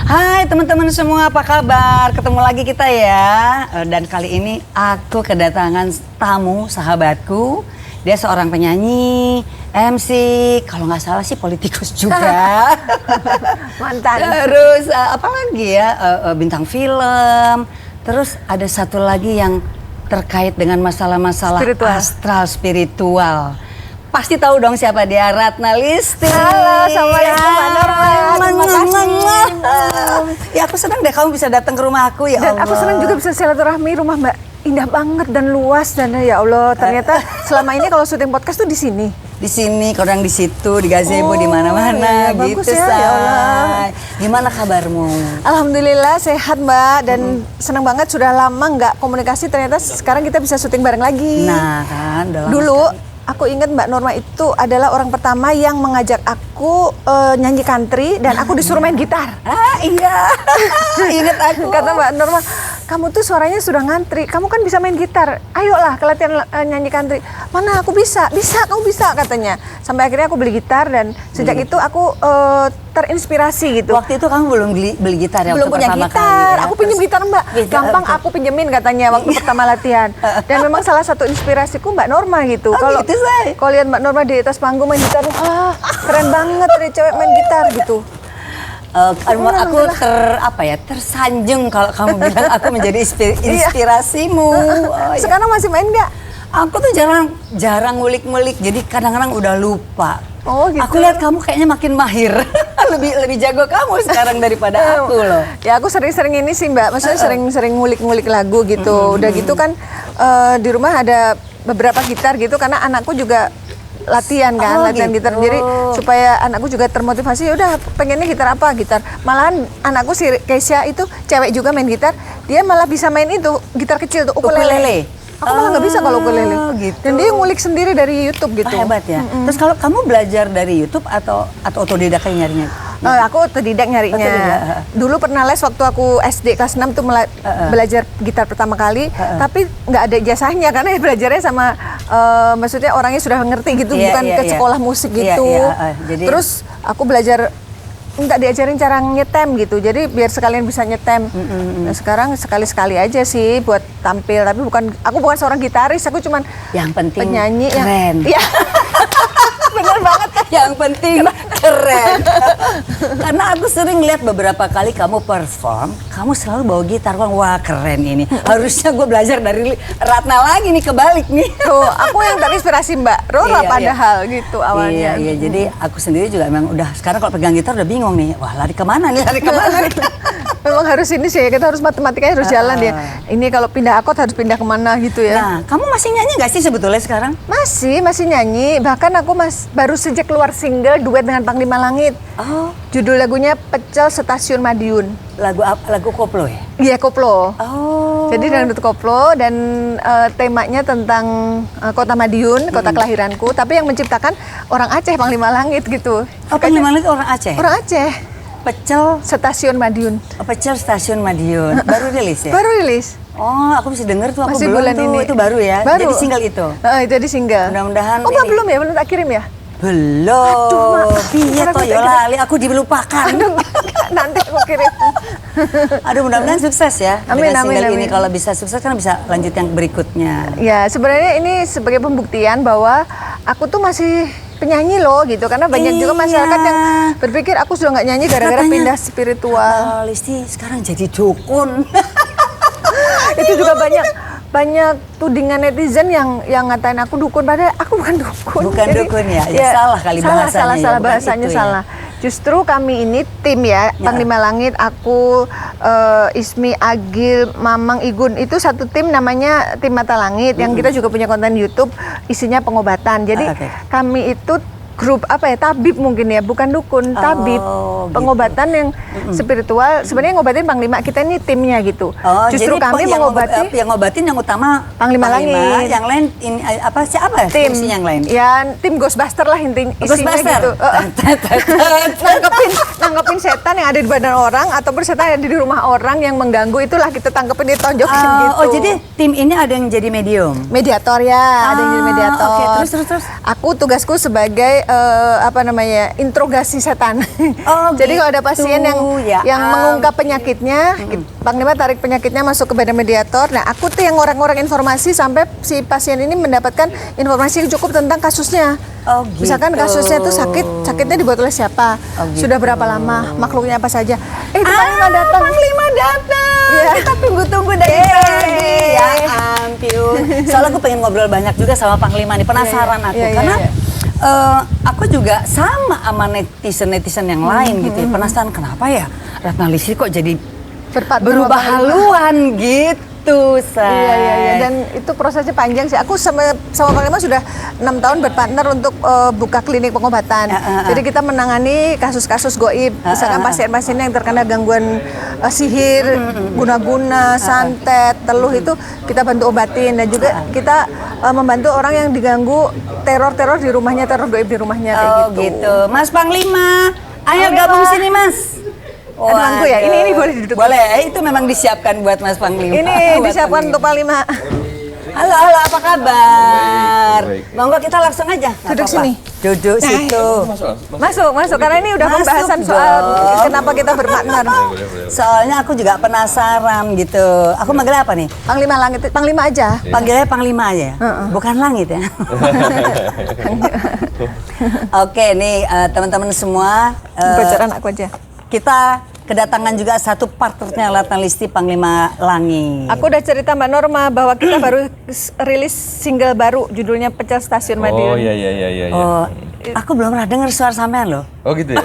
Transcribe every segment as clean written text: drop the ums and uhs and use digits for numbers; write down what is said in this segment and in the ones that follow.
Hai teman-teman semua, apa kabar? Ketemu lagi kita ya. Dan kali ini aku kedatangan tamu sahabatku. Dia seorang penyanyi, MC, kalau nggak salah sih politikus juga. Mantan. Terus apa lagi ya, bintang film. Terus ada satu lagi yang terkait dengan masalah-masalah astral spiritual. Pasti tahu dong siapa dia, Ratna Listy. Halo, assalamualaikum Mbak Norma. Terima kasih. Ya aku senang deh kamu bisa datang ke rumah aku ya Dan Allah. aku senang juga bisa silaturahmi, rumah Mbak indah banget dan luas dan ya Allah ternyata selama ini kalau syuting podcast tuh di sini. Di sini, kadang di situ, di gazebo, di mana-mana iya, gitu bagus ya, ya Allah. Gimana kabarmu? Alhamdulillah sehat Mbak dan senang banget sudah lama nggak komunikasi ternyata sekarang kita bisa syuting bareng lagi. Nah kan, Dulu aku ingat Mbak Norma itu adalah orang pertama yang mengajak aku nyanyi country dan aku disuruh main gitar. Ah iya, ingat aku. Kata Mbak Norma, kamu tuh suaranya sudah ngantri, kamu kan bisa main gitar, ayolah ke latihan nyanyi country. Mana aku bisa, kamu bisa katanya. Sampai akhirnya aku beli gitar dan sejak itu aku terinspirasi gitu. Waktu itu kamu belum beli gitar ya? Belum punya gitar, kali, ya? aku pinjam gitar Mbak, gampang aku pinjemin katanya waktu pertama latihan. Dan memang salah satu inspirasiku Mbak Norma gitu. Kalau gitu, kalau lihat Mbak Norma di atas panggung main gitar, keren banget dari cewek main gitar gitu. Aku tersanjung kalau kamu bilang aku menjadi inspirasimu. Oh, sekarang masih main nggak? Aku tuh jarang ngulik-ngulik, jadi kadang-kadang udah lupa. Oh gitu. Aku lihat kamu kayaknya makin mahir, lebih jago kamu sekarang daripada aku loh. Ya aku sering-sering ini sih Mbak, maksudnya sering-sering ngulik-ngulik lagu gitu. Udah gitu kan di rumah ada beberapa gitar gitu karena anakku juga latihan kan, latihan gitu. gitar. Jadi supaya anakku juga termotivasi, udah pengennya gitar apa? Gitar. Malahan anakku si Keisha itu cewek juga main gitar, dia malah bisa main itu gitar kecil tuh ukulele. Aku malah nggak bisa kalau ukulele. Gitu. Dan dia ngulik sendiri dari YouTube gitu. Hebat ya. Terus kalau kamu belajar dari YouTube atau otodidak kayak nyarinya? Aku otodidak nyarinya. Dulu pernah les waktu aku SD kelas 6 tuh belajar gitar pertama kali, tapi nggak ada ijazahnya karena belajarnya sama maksudnya orangnya sudah ngerti gitu, bukan ke sekolah musik gitu. Jadi, terus aku belajar nggak diajarin cara nyetem gitu, jadi biar sekalian bisa nyetem. Nah, sekarang sekali-sekali aja sih buat tampil, tapi aku bukan seorang gitaris, aku cuman yang penting penyanyi keren. Ya. Bener banget. Yang penting keren. Karena aku sering lihat beberapa kali kamu perform, kamu selalu bawa gitar. Wah keren ini. Harusnya gue belajar dari Ratna lagi nih, kebalik nih. Tuh, aku yang terinspirasi Mbak Rora padahal gitu awalnya. Iya, jadi aku sendiri juga memang udah sekarang kalau pegang gitar udah bingung nih. Wah lari kemana nih, lari kemana nih. Memang harus ini sih, kita harus matematikanya harus jalan ya. Ini kalau pindah akord harus pindah kemana gitu ya. Nah, kamu masih nyanyi nggak sih sebetulnya sekarang? Masih nyanyi. Bahkan aku baru sejak keluar single duet dengan Panglima Langit. Oh. Judul lagunya Pecel Stasiun Madiun. Lagu koplo ya? Iya, koplo. Oh. Jadi dangdut koplo dan temanya tentang kota Madiun, kota kelahiranku. Tapi yang menciptakan orang Aceh, Panglima Langit gitu. Oh, Panglima Langit orang Aceh? Orang Aceh. Pecel Stasiun Madiun. Pecel Stasiun Madiun. Baru rilis ya? Baru rilis. Oh, aku bisa denger tuh, aku Masih belum bulan tuh. ini. Itu baru ya? Baru. Jadi single itu? Itu di single. Mudah-mudahan ini. Belum ya? Belum tak kirim ya? Belum. Aduh, Iya toh, Yola, aku dilupakan. Nanti aku kirim. Aduh, mudah-mudahan sukses ya. Amin, dengan single amin. ini. Kalau bisa sukses kan bisa lanjut yang berikutnya. Ya, sebenarnya ini sebagai pembuktian bahwa aku tuh masih penyanyi loh gitu, karena banyak juga masyarakat yang berpikir aku sudah nggak nyanyi gara-gara pindah spiritual. Listi sekarang jadi dukun. Itu juga banyak tudingan netizen yang ngatain aku dukun, padahal aku bukan dukun. Bukan dukun ya? Salah kali bahasanya. Salah bahasanya salah. Justru kami ini tim ya, Panglima Langit, aku, Ismi, Agil, Mamang, Igun, itu satu tim namanya Tim Mata Langit, yang kita juga punya konten YouTube isinya pengobatan. Jadi kami itu grup tabib mungkin ya, bukan dukun, tabib, pengobatan yang spiritual. Sebenarnya ngobatin Panglima, kita ini timnya gitu. Justru kami mengobati yang ngobatin yang utama Panglima Langit. Yang lain ini siapa? Tim yang lain. Ya, tim Ghostbuster lah isinya gitu. Nangkepin setan yang ada di badan orang ataupun setan yang ada di rumah orang yang mengganggu, itulah kita tangkepin, ditonjokin gitu. Oh, jadi tim ini ada yang jadi medium. Mediator ya, ada yang jadi mediator. Terus. Aku tugasku sebagai interogasi setan. Oh, Jadi kalau ada gitu. pasien Ya yang mengungkap penyakitnya, Panglima tarik penyakitnya masuk ke badan mediator. Nah, aku tuh yang ngorek-ngorek informasi sampai si pasien ini mendapatkan informasi yang cukup tentang kasusnya. Oh, gitu. Misalkan kasusnya tuh sakitnya dibuat oleh siapa, Oh, gitu. sudah berapa lama, makhluknya apa saja. Itu Panglima datang. Panglima datang. Iya. Kita tunggu-tunggu dari tadi. Ya ampun. Soalnya aku pengen ngobrol banyak juga sama Panglima nih. Penasaran aku Iya, iya, karena iya. aku juga sama netizen yang lain gitu. Ya. Penasaran kenapa ya Ratna Lisih kok jadi Berpartner berubah sama Panglima. haluan gitu, say. Iya. Dan itu prosesnya panjang sih. Aku sama Panglima sudah 6 tahun berpartner untuk buka klinik pengobatan. Jadi kita menangani kasus-kasus goib. Misalkan pasien-pasien yang terkena gangguan sihir, guna-guna, santet, teluh itu kita bantu obatin. Dan juga kita membantu orang yang diganggu teror-teror di rumahnya, teror goib di rumahnya kayak Oh gitu. gitu. Mas Panglima, ayo Panglima. gabung sini Mas. Aduh, angku ya? Ini boleh duduk? Boleh, itu memang disiapkan buat Mas Panglima. Ini Buat disiapkan untuk Panglima. Halo, apa kabar? Monggo kita langsung aja. Nggak Duduk apa-apa. sini. Duduk situ. Masuk. Karena ini udah Masuk pembahasan dong. soal kenapa kita berpartner. Soalnya aku juga penasaran gitu. Aku manggil apa nih? Panglima Langit, Panglima aja. Panggilnya Panglima aja, bukan Langit ya. Oke, nih teman-teman semua, Bacaran aku aja. kita kedatangan juga satu partnernya Ratna Lisih, Panglima Langit. Aku udah cerita Mbak Norma bahwa kita baru rilis single baru judulnya Pecel Stasiun Madiun. Oh iya. Oh, aku belum pernah dengar suara sampean loh. Oh gitu ya.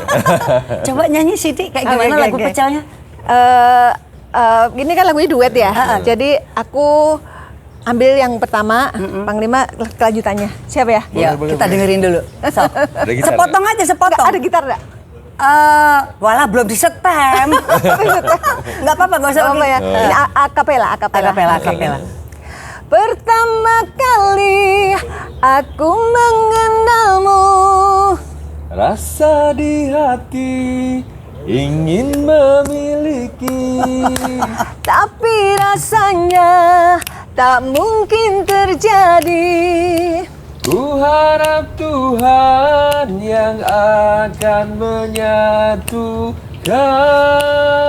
Coba nyanyi Siti kayak gimana lagu Oke. pecelnya? Ini kan lagunya duet ya. Jadi aku ambil yang pertama, Panglima kelanjutannya. Siap ya? Ya, kita dengerin dulu. So, Ada gitar sepotong aja, sepotong. Ada gitar nggak? Walah belum disetem. Nggak apa-apa, nggak usah. Apa ya? pakai. Ini akapela. Akapela. Pertama kali aku mengenalmu, Rasa di hati ingin memiliki. tapi rasanya tak mungkin terjadi. Ku harap Tuhan yang akan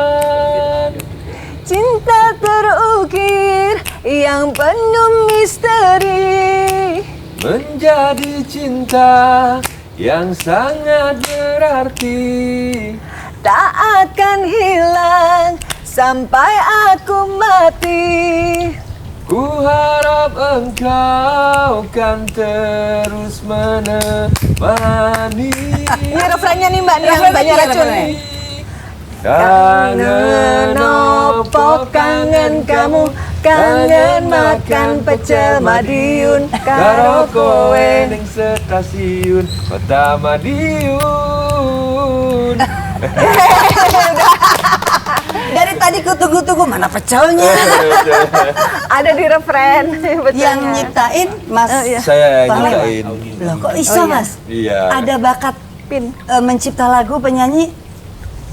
menyatukan. Cinta terukir yang penuh misteri. Menjadi cinta yang sangat berarti. Tak akan hilang sampai aku mati. Ku harap engkau kan terus menemani. Ini refrennya nih Mbak, nih yang Refrennya banyak gimana, racun. refrennya? Kangen opo, kangen kamu, kangen makan pecel Madiun karo kowe. ning stasiun Kota Madiun. Dari tadi ku tunggu-tunggu mana pecelnya. Ada di refren. Yang nyiptain Mas. Saya yang Panglima. nyiptain. Loh kok iso Mas? Iya. Ada bakat Pin. mencipta lagu, penyanyi?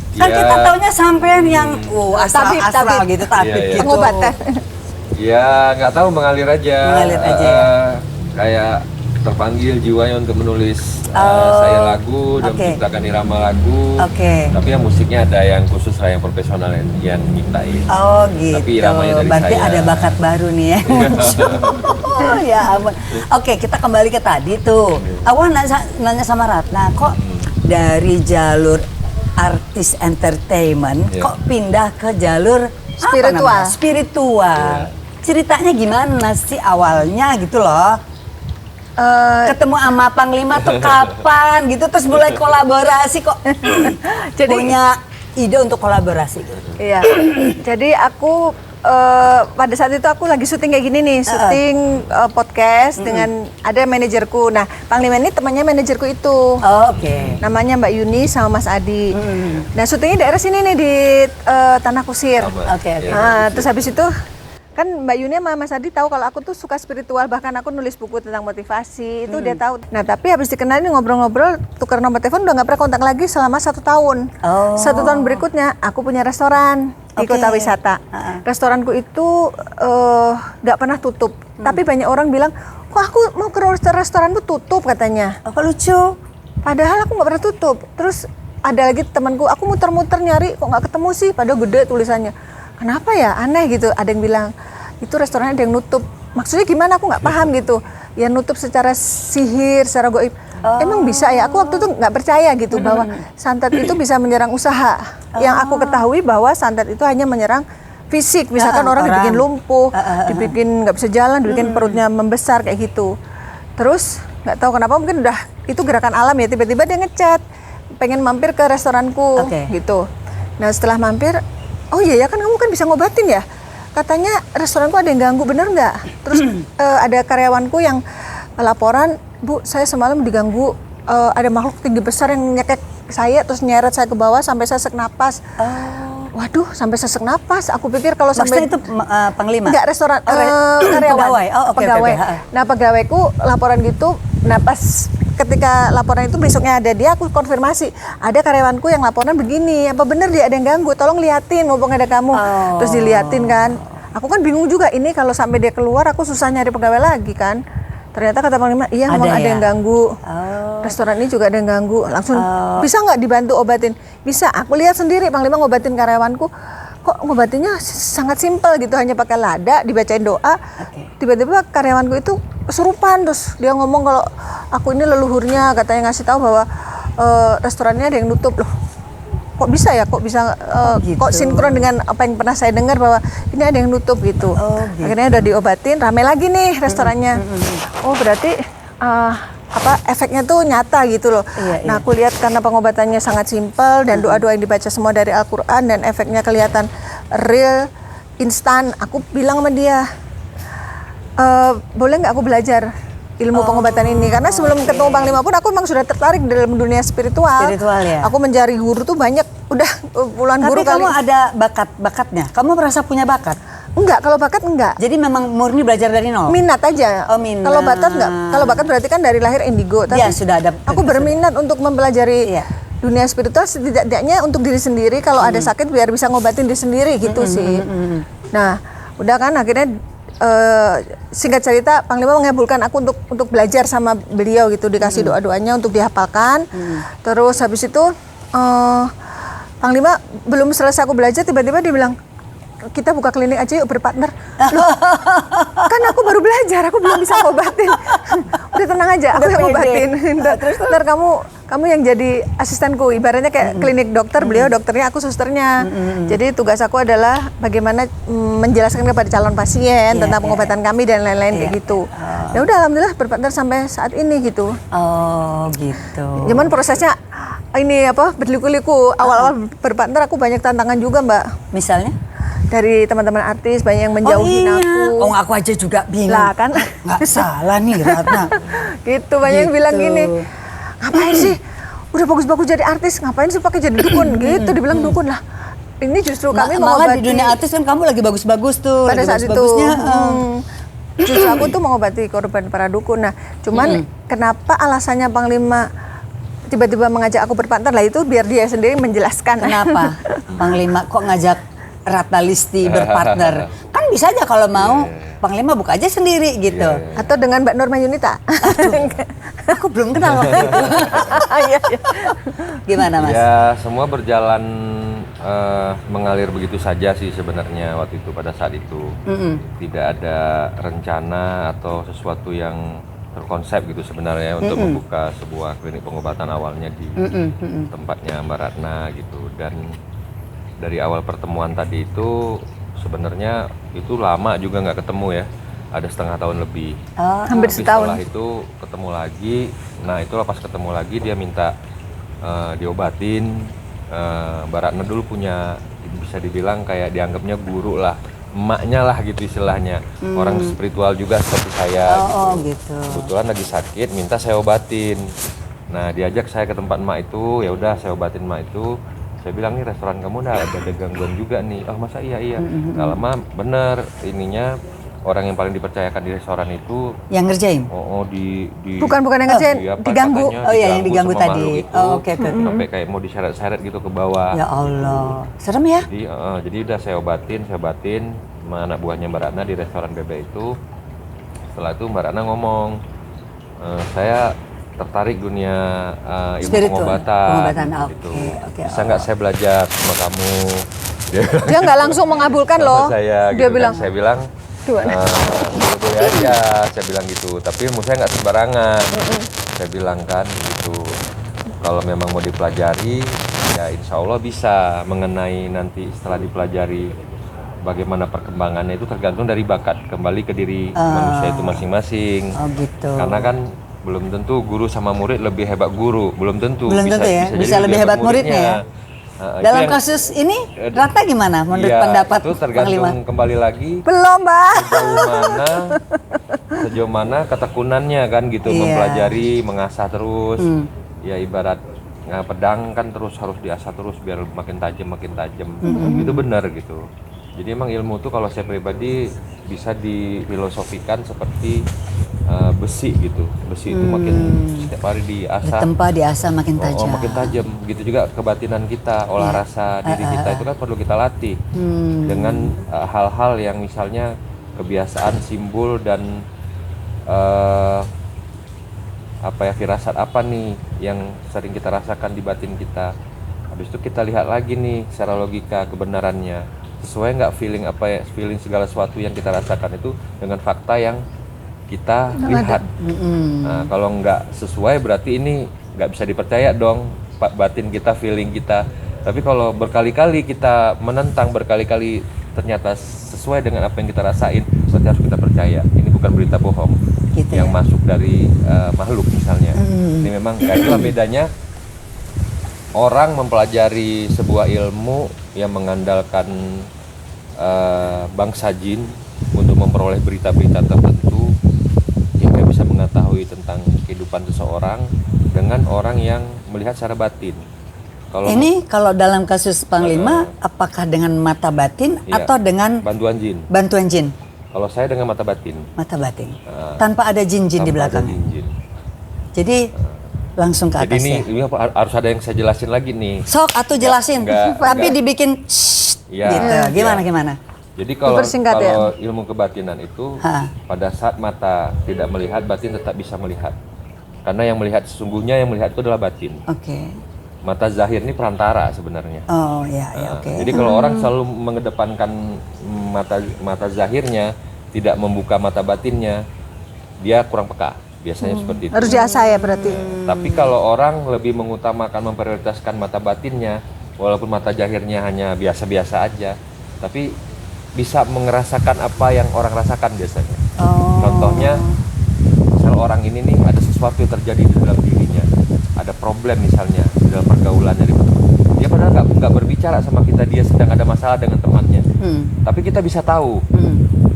Kan Iya. kita taunya sampean yang Tabib. astral gitu, tabib Iya, iya. gitu. Pengobatan. Ya nggak tahu mengalir aja. Mengalir aja ya. Kayak terpanggil jiwanya untuk menulis Oh, saya lagu dan oke. menciptakan irama lagu. Oke. Tapi yang musiknya ada yang khusus lah, yang profesional yang nyiptain. Oh gitu. Tapi iramanya dari Berarti saya. ada bakat baru nih ya. Oh ya ampun. Oke, kita kembali ke tadi tuh. Aku nanya sama Ratna, kok dari jalur artis entertainment Iya. kok pindah ke jalur apa Spiritual. namanya? Spiritual. Ceritanya gimana sih awalnya gitu loh? Ketemu sama Panglima tuh kapan gitu, terus mulai kolaborasi kok. Jadi- punya ide untuk kolaborasi gitu. Iya. Jadi aku pada saat itu aku lagi syuting kayak gini nih, syuting podcast dengan ada manajerku. Nah, Panglima ini temannya manajerku itu. Oh, oke. Namanya Mbak Yuni sama Mas Adi. Nah, syutingnya daerah sini nih di Tanah Kusir. Oke. Nah, terus habis itu kan Mbak Yuni sama Mas Adi tahu kalau aku tuh suka spiritual, bahkan aku nulis buku tentang motivasi, itu dia tahu. Nah, tapi habis dikenalin ngobrol-ngobrol, tukar nomor telepon, udah nggak pernah kontak lagi selama 1 tahun. Oh. 1 tahun berikutnya aku punya restoran di Oke. kota wisata. Restoranku itu nggak pernah tutup, tapi banyak orang bilang, kok aku mau ke restoranmu tutup katanya. Apa lucu? Padahal aku nggak pernah tutup. Terus ada lagi temanku, aku muter-muter nyari kok nggak ketemu sih, padahal gede tulisannya. Kenapa ya? Aneh gitu. Ada yang bilang itu restorannya ada yang nutup. Maksudnya gimana? Aku nggak paham gitu. Ya nutup secara sihir, secara goib. Emang bisa ya? Aku waktu itu nggak percaya gitu bahwa santet itu bisa menyerang usaha. Yang aku ketahui bahwa santet itu hanya menyerang fisik. Misalkan orang dibikin lumpuh, dibikin nggak bisa jalan, dibikin perutnya membesar kayak gitu. Terus nggak tahu kenapa mungkin udah itu gerakan alam ya. Tiba-tiba dia ngechat, pengen mampir ke restoranku gitu. Nah setelah mampir, oh iya ya kan kamu kan bisa ngobatin ya. Katanya restoranku ada yang ganggu, bener nggak? Terus ada karyawanku yang laporan, Bu, saya semalam diganggu, ada makhluk tinggi besar yang nyekek saya, terus nyeret saya ke bawah sampai sesek napas. Waduh, sampai sesek napas. Aku pikir kalau sampai Maksudnya itu panglima? Enggak, restoran, karyawan. Pegawai. Oh, oke, pegawai. oke. Nah, pegawaiku laporan gitu. Nah, pas ketika laporan itu besoknya ada dia, aku konfirmasi. Ada karyawanku yang laporan begini, apa bener dia ada yang ganggu? Tolong liatin, mumpung ada kamu. Terus diliatin kan. Aku kan bingung juga ini kalau sampai dia keluar, aku susah nyari pegawai lagi kan. Ternyata kata Panglima, iya memang ada yang ganggu. Restoran ini juga ada yang ganggu. Langsung bisa nggak dibantu obatin? Bisa. Aku lihat sendiri Panglima ngobatin karyawanku. Kok ngobatinnya sangat simpel gitu, hanya pakai lada, dibacain doa. Tiba-tiba karyawanku itu kesurupan, terus dia ngomong kalau aku ini leluhurnya, katanya ngasih tahu bahwa restorannya ada yang nutup. Loh, kok bisa ya? Kok bisa gitu. kok sinkron dengan apa yang pernah saya dengar bahwa ini ada yang nutup gitu. Gitu. Akhirnya udah diobatin, rame lagi nih restorannya. Oh, berarti efeknya tuh nyata gitu loh. Nah, aku lihat karena pengobatannya sangat simpel dan doa-doa yang dibaca semua dari Al-Qur'an dan efeknya kelihatan real, instan. Aku bilang sama dia, boleh nggak aku belajar ilmu pengobatan ini? Karena sebelum ketemu Panglima pun aku memang sudah tertarik dalam dunia spiritual. Spiritual ya. Aku mencari guru tuh banyak, udah puluhan guru Tapi kali. kamu ada bakatnya? Kamu merasa punya bakat? Enggak, kalau bakat enggak. Jadi memang murni belajar dari nol? Minat aja. Oh, minat. Kalau bakat enggak. Kalau bakat berarti kan dari lahir indigo. Tapi Ya, sudah ada. aku berminat untuk mempelajari dunia spiritual, setidaknya untuk diri sendiri. Kalau ada sakit biar bisa ngobatin diri sendiri gitu sih. Nah, udah kan akhirnya singkat cerita Panglima mengabulkan aku untuk belajar sama beliau gitu, dikasih doa-doanya untuk dihafalkan. Terus habis itu Panglima belum selesai aku belajar, tiba-tiba dia bilang, kita buka klinik aja yuk berpartner. Loh, kan aku baru belajar, aku belum bisa ngobatin. Udah tenang aja, aku yang ngobatin. Ntar kamu yang jadi asistenku, ibaratnya kayak klinik dokter, beliau dokternya, aku susternya. Jadi tugas aku adalah bagaimana menjelaskan kepada calon pasien tentang pengobatan kami dan lain-lain kayak gitu. Ya udah, alhamdulillah berpartner sampai saat ini gitu. Oh, gitu. Cuman prosesnya ini berliku-liku. Awal-awal berpartner aku banyak tantangan juga, Mbak. Misalnya? Dari teman-teman artis banyak yang menjauhin aku. Oh, aku aja juga bingung. Lah kan. Nggak salah nih Ratna. Gitu, banyak yang bilang gini, ngapain sih? Udah bagus-bagus jadi artis, ngapain sih pakai jadi dukun? Gitu, dibilang dukun lah. Ini justru kami malah mengobati. di dunia artis kan kamu lagi bagus-bagus tuh. Pada lagi saat itu, bagus-bagusnya, justru aku tuh mengobati korban para dukun. Nah, cuman kenapa alasannya Panglima tiba-tiba mengajak aku berpartner lah, itu biar dia sendiri menjelaskan. Kenapa Panglima kok ngajak Ratna Listi berpartner? Kan bisa aja kalau mau Panglima buka aja sendiri gitu. Atau dengan Mbak Norma Yunita. Aku belum kenal waktu itu. Gimana Mas? Ya, semua berjalan mengalir begitu saja sih sebenarnya waktu itu, pada saat itu. Tidak ada rencana atau sesuatu yang terkonsep gitu sebenarnya untuk membuka sebuah klinik pengobatan awalnya di tempatnya Mbak Ratna gitu. Dan dari awal pertemuan tadi itu sebenarnya itu lama juga nggak ketemu ya, ada setengah tahun lebih. Hampir Tapi setahun. setelah itu ketemu lagi, nah itulah pas ketemu lagi dia minta diobatin. Mbak Ratna dulu punya, bisa dibilang kayak dianggapnya guru lah, emaknya lah gitu istilahnya, orang spiritual juga seperti saya. Gitu. Kebetulan lagi sakit, minta saya obatin. Nah diajak saya ke tempat emak itu, ya udah saya obatin emak itu. Saya bilang, nih restoran kamu udah ada gangguan juga nih. Oh masa iya. Nggak lama bener, ininya orang yang paling dipercayakan di restoran itu Yang ngerjain? Bukan yang ngerjain, diganggu. Oh iya, yang diganggu sama tadi. makhluk itu. Oh, oke. Sampai kayak mau diseret-seret gitu ke bawah. Ya Allah, serem ya? Jadi udah saya obatin sama anak buahnya Mbak Ratna di restoran bebek itu. Setelah itu Mbak Ratna ngomong, saya tertarik dunia ilmu Spiritual, pengobatan, gitu. oke. Bisa nggak saya belajar sama kamu? Dia nggak langsung mengabulkan Sama loh. saya, Dia gitu bilang, kan. Saya bilang, boleh aja, saya bilang gitu. Tapi ilmu saya nggak sembarangan. Saya bilang kan gitu. Kalau memang mau dipelajari, ya insya Allah bisa mengenai nanti setelah dipelajari bagaimana perkembangannya itu tergantung dari bakat kembali ke diri manusia itu masing-masing. Oh gitu. Karena kan belum tentu guru sama murid lebih hebat guru, belum tentu. Belum tentu ya, jadi bisa lebih hebat muridnya ya. Itu Dalam yang- kasus ini Rata gimana menurut iya, pendapat itu tergantung Panglima? kembali lagi belum Mbak. sejauh mana ketekunannya kan gitu, Iya. mempelajari, mengasah terus. Ya ibarat pedang kan terus harus diasah terus biar makin tajam itu benar gitu. Jadi emang ilmu tuh kalau saya pribadi bisa difilosofikan seperti besi gitu. Besi itu makin setiap hari diasah, Ditempa diasah makin tajam. makin tajam. Gitu juga kebatinan kita, olah rasa diri kita itu kan perlu kita latih dengan hal-hal yang misalnya kebiasaan, simbol dan firasat apa nih yang sering kita rasakan di batin kita. Habis itu kita lihat lagi nih secara logika kebenarannya. Sesuai nggak feeling segala sesuatu yang kita rasakan itu dengan fakta yang kita lihat. Nah, kalau nggak sesuai berarti ini nggak bisa dipercaya dong, batin kita, feeling kita. Tapi kalau berkali-kali kita menentang, berkali-kali ternyata sesuai dengan apa yang kita rasain, berarti harus kita percaya. Ini bukan berita bohong Gitu yang ya. masuk dari makhluk misalnya. Ini memang itulah bedanya orang mempelajari sebuah ilmu yang mengandalkan bangsa jin untuk memperoleh berita-berita tertentu yang nggak bisa mengetahui tentang kehidupan seseorang dengan orang yang melihat secara batin. Ini kalau dalam kasus Panglima, apakah dengan mata batin Iya, atau dengan bantuan jin. bantuan jin? Kalau saya dengan mata batin. Mata batin. Tanpa ada jin-jin di Tanpa ada belakang. jin-jin. Jadi langsung ke Jadi atas ya. ini harus ada yang saya jelasin lagi nih. Sok atau jelasin, Enggak, tapi enggak. dibikin Iya, gitu. iya. Gimana? Jadi kalau Dipersingkat ya? ilmu kebatinan itu Ha. pada saat mata tidak melihat, batin tetap bisa melihat. Karena yang melihat sesungguhnya yang melihat itu adalah batin. Oke. Mata zahir ini perantara sebenarnya. Oh ya, Nah, oke. Jadi kalau orang selalu mengedepankan mata zahirnya, tidak membuka mata batinnya, dia kurang peka. Biasanya seperti itu. Harus diasah ya berarti. Tapi kalau orang lebih mengutamakan memprioritaskan mata batinnya, walaupun mata zahirnya hanya biasa-biasa aja, tapi bisa merasakan apa yang orang rasakan biasanya. Oh. Contohnya, misal orang ini nih ada sesuatu yang terjadi di dalam dirinya, ada problem misalnya di dalam pergaulannya, dia padahal nggak berbicara sama kita, dia sedang ada masalah dengan temannya, tapi kita bisa tahu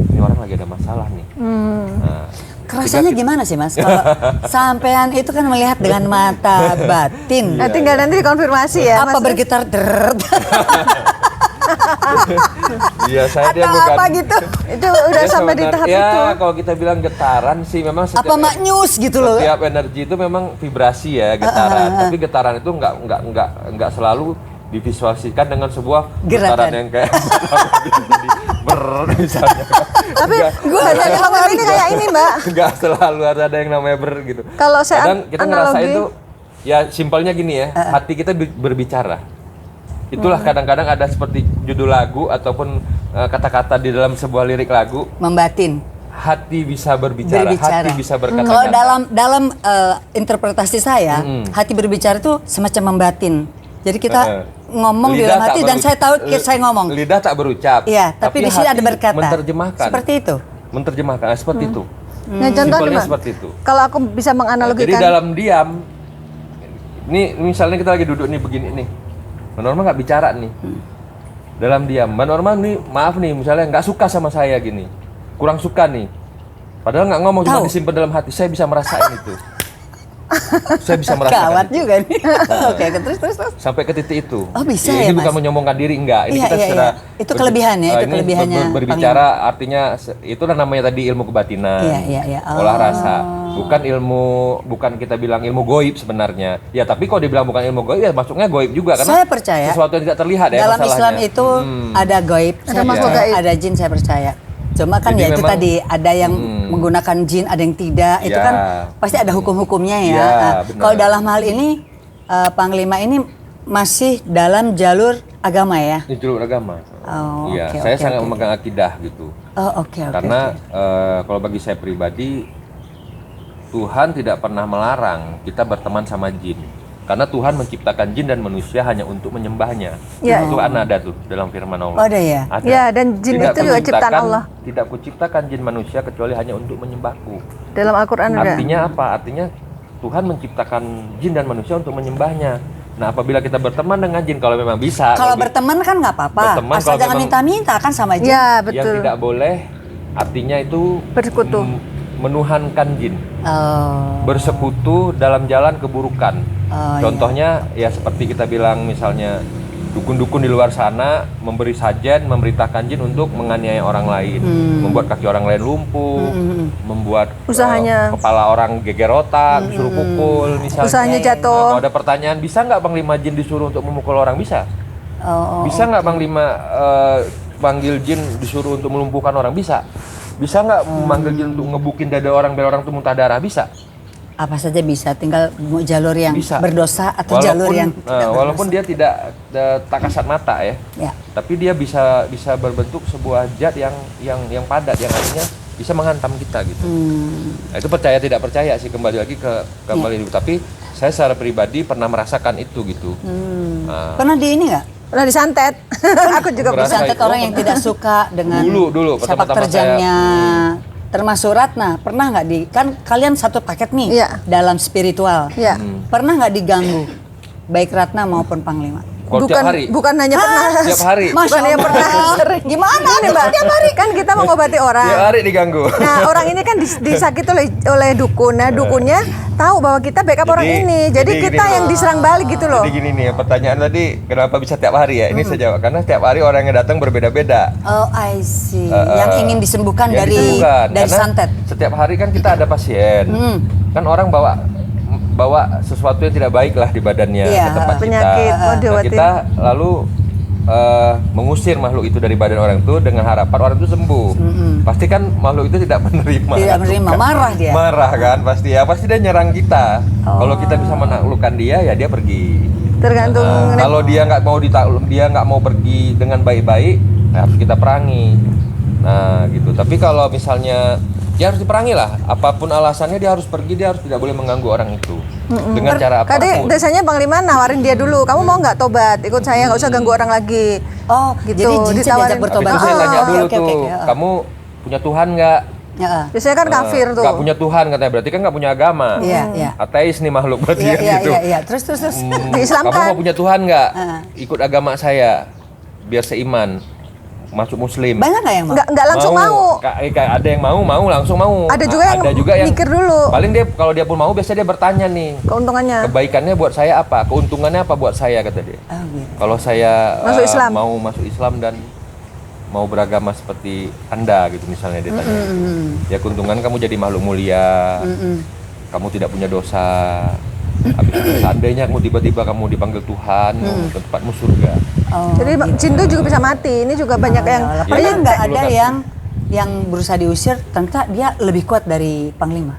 ini orang lagi ada masalah nih. Nah, Kerasanya gimana sih Mas? Kalau sampean itu kan melihat dengan mata batin. Nah, tinggal nanti dikonfirmasi ya. Apa Mas. bergetar deret? biasanya dia Atau bukan apa gitu. Itu udah dia sampai di tahap ya, itu. kalau kita bilang getaran sih memang Apa maknyus gitu loh? setiap energi itu memang vibrasi ya, getaran. Tapi getaran itu nggak selalu divisualisasikan dengan sebuah Gerakan. getaran yang kayak jadi ber misalnya. Tapi gue dari Bang ini kayak ini Mbak. Nggak selalu ada yang namanya ber gitu. Kalau saya Kadang kita ngerasain analogi- tuh ya simpelnya gini ya, hati kita berbicara. Itulah kadang-kadang ada seperti judul lagu ataupun kata-kata di dalam sebuah lirik lagu, Membatin. hati bisa berbicara, hati bisa berkata-kata. Kalau dalam interpretasi saya, hati berbicara itu semacam membatin. Jadi kita ngomong di Lidah dalam hati tak dan saya tahu saya ngomong. Lidah tak berucap. Iya, tapi di sini hati ada berkata. Menerjemahkan. Seperti itu. Menerjemahkan seperti itu. Nah, contoh Simpelnya Mbak. seperti itu. Kalau aku bisa Jadi menganalogikan. dalam diam, nih misalnya kita lagi duduk nih begini nih, Mbak Norma nggak bicara nih, dalam diam, Mbak Norma nih maaf nih misalnya nggak suka sama saya gini, kurang suka nih, padahal nggak ngomong cuma Tahu. disimpan dalam hati, saya bisa merasain itu, saya bisa merasakan Gawat itu. juga nih. Oke, terus. Sampai ke titik itu. Oh, bisa Ini ya, bukan Mas? menyombongkan diri, enggak. Ini Iya, kita iya, secara iya. Itu kelebihan ya, itu ini kelebihannya berbicara artinya itulah namanya tadi ilmu kebatinan. Iya. Olah rasa. Bukan kita bilang ilmu goib sebenarnya. Ya, tapi kalau dibilang bukan ilmu goib ya masuknya goib juga karena Saya percaya sesuatu yang tidak terlihat ya dalam masalahnya. Islam itu ada goib, Ada makhluk percaya, gaib. ada jin saya percaya. Cuma kan Jadi ya itu memang- tadi ada yang menggunakan jin, ada yang tidak. Itu Ya. kan pasti ada hukum-hukumnya ya. Ya, Nah, benar. kalau dalam hal ini Panglima ini masih dalam jalur agama ya. Ini jalur agama. Oh, Iya, oke, saya oke, sangat oke. memegang akidah gitu. Oh, oke. Karena kalau bagi saya pribadi, Tuhan tidak pernah melarang kita berteman sama jin. Karena Tuhan menciptakan jin dan manusia hanya untuk menyembahnya. Ya. Itu kan ada tuh dalam firman Allah. Oh, ada ya? Ada. Ya, dan jin Tidak itu juga ciptaan kuciptakan- Allah. Tidak kuciptakan jin manusia kecuali hanya untuk menyembahku. Dalam Al-Quran ada. Artinya apa? Artinya Tuhan menciptakan jin dan manusia untuk menyembahnya. Nah, apabila kita berteman dengan jin, kalau memang bisa. Kalau bi- berteman kan nggak apa-apa. Berteman Asal kalau jangan memang- minta-minta kan sama jin. Ya, Yang betul. tidak boleh, artinya itu Bersekutu. menuhankan jin. Oh. Bersekutu dalam jalan keburukan. Oh, Contohnya ya seperti kita bilang misalnya dukun-dukun di luar sana memberi sajen, memerintahkan jin untuk menganiaya orang lain, membuat kaki orang lain lumpuh, membuat Usahanya. kepala orang geger otak, disuruh pukul misalnya. Usahanya Nah, jatuh. kalau ada pertanyaan, bisa nggak Panglima jin disuruh untuk memukul orang? Bisa. Oh, Bisa nggak Panglima panggil jin disuruh untuk melumpuhkan orang? Bisa. Bisa nggak memanggil jin untuk ngebukin dada orang biar orang itu muntah darah? Bisa. apa saja bisa, tinggal mau jalur yang Bisa. berdosa atau jalur yang tidak walaupun berdosa. dia tidak tak kasat mata ya, Ya. tapi dia bisa berbentuk sebuah zat yang padat, yang artinya bisa menghantam kita gitu. Nah, itu percaya tidak percaya sih, kembali lagi ke kembali dulu. Tapi saya secara pribadi pernah merasakan itu gitu. Nah, Pernah di ini nggak? Pernah disantet. Aku juga Berasa pernah. Disantet itu. orang yang tidak suka dengan Dulu, sepak pertama-tama terjangnya. Termasuk Ratna, pernah nggak kan kalian satu paket nih Iya. dalam spiritual. Iya. Pernah nggak diganggu baik Ratna maupun Panglima? kalau tiap hari, Bukan hanya pernah. tiap hari, Bukan hanya pernah. Sering. Gimana Ini, Mbak? Tiap hari kan kita mengobati orang. tiap hari diganggu. Nah, orang ini kan disakiti oleh dukun. Nah, dukunnya tahu bahwa kita backup orang ini. Jadi jadi kita gini yang loh. diserang balik gitu loh. Jadi gini nih, pertanyaan tadi kenapa bisa tiap hari ya? Ini saya jawab karena tiap hari orang yang datang berbeda-beda. Oh, I see. Yang ingin disembuhkan Yang dari disembuhkan. dari Karena santet. Setiap hari kan kita ada pasien. Kan orang bawa sesuatu yang tidak baik lah di badannya Iya, ke tempat penyakit, mau kita. Nah, diobatin. kita lalu mengusir makhluk itu dari badan orang itu dengan harapan orang itu sembuh. Pasti kan makhluk itu tidak menerima. Tidak menerima, marah dia. Marah kan pasti ya, pasti dia nyerang kita. Kalau kita bisa menaklukkan dia ya dia pergi. Tergantung Kalau dia nggak mau dia nggak mau pergi dengan baik-baik, nah harus kita perangi. Nah gitu. Tapi kalau misalnya dia harus diperangi lah. Apapun alasannya dia harus pergi, dia harus tidak boleh mengganggu orang itu dengan cara Kadang apapun. biasanya Panglima nawarin dia dulu, kamu mau nggak tobat? Ikut saya, nggak usah ganggu orang lagi. Oh, Gitu, jadi jinnya ditawarin. diajak Habis bertobat. itu saya tanya Oh, dulu oke, tuh, oke, oke. kamu punya Tuhan nggak? Ya, Biasanya kan kafir tuh. Nggak punya Tuhan katanya, berarti kan nggak punya agama. Iya, iya. Ateis nih makhluk berarti Iya, kan iya, gitu. iya, iya. Terus. Diislamkan. Kamu mau punya Tuhan nggak? Ikut agama saya, biar seiman, masuk Muslim. Banyak nggak yang mau? Nggak langsung mau. Ada yang mau langsung mau. Ada juga yang mikir dulu. Paling dia kalau dia pun mau biasanya dia bertanya nih, Keuntungannya. kebaikannya buat saya apa, keuntungannya apa buat saya kata dia. Oh, gitu. Kalau saya Masuk Islam. mau masuk Islam dan mau beragama seperti Anda gitu misalnya dia tanya. Ya keuntungan kamu jadi makhluk mulia, kamu tidak punya dosa. Habis itu seandainya kamu tiba-tiba kamu dipanggil Tuhan, ke tempatmu surga. Jadi jin itu juga bisa mati. Ini juga banyak yang. Ya, Ya, pernah kan, nggak dulu ada kan. yang berusaha diusir, ternyata dia lebih kuat dari Panglima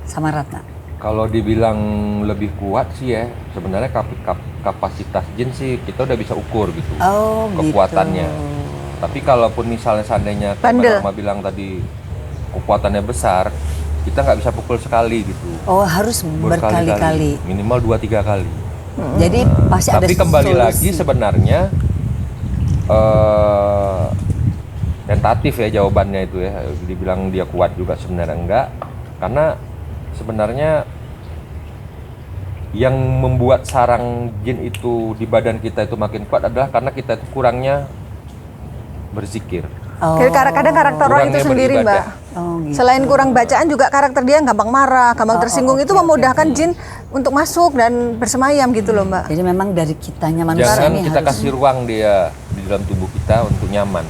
sama Ratna? Kalau dibilang lebih kuat sih ya, sebenarnya kapasitas jin sih kita udah bisa ukur gitu. Oh, Kekuatannya. gitu. Tapi kalaupun misalnya seandainya Bandel. Mama bilang tadi kekuatannya besar, kita nggak bisa pukul sekali gitu. Oh, harus berkali-kali. Minimal 2-3 kali. Jadi pasti ada Tapi kembali solusi. lagi sebenarnya tentatif ya jawabannya itu ya. Dibilang dia kuat juga sebenarnya enggak. Karena sebenarnya yang membuat sarang jin itu di badan kita itu makin kuat adalah karena kita itu kurangnya berzikir. Oh. Kadang karakter orang itu Kurangnya sendiri, beribadah. Mbak. Oh, gitu. Selain kurang bacaan juga karakter dia gampang marah, gampang tersinggung. Itu memudahkan jin untuk masuk dan bersemayam gitu loh, Mbak. Jadi memang dari kitanya manusia Jangan ini kita harus kasih ruang dia di dalam tubuh kita untuk nyaman.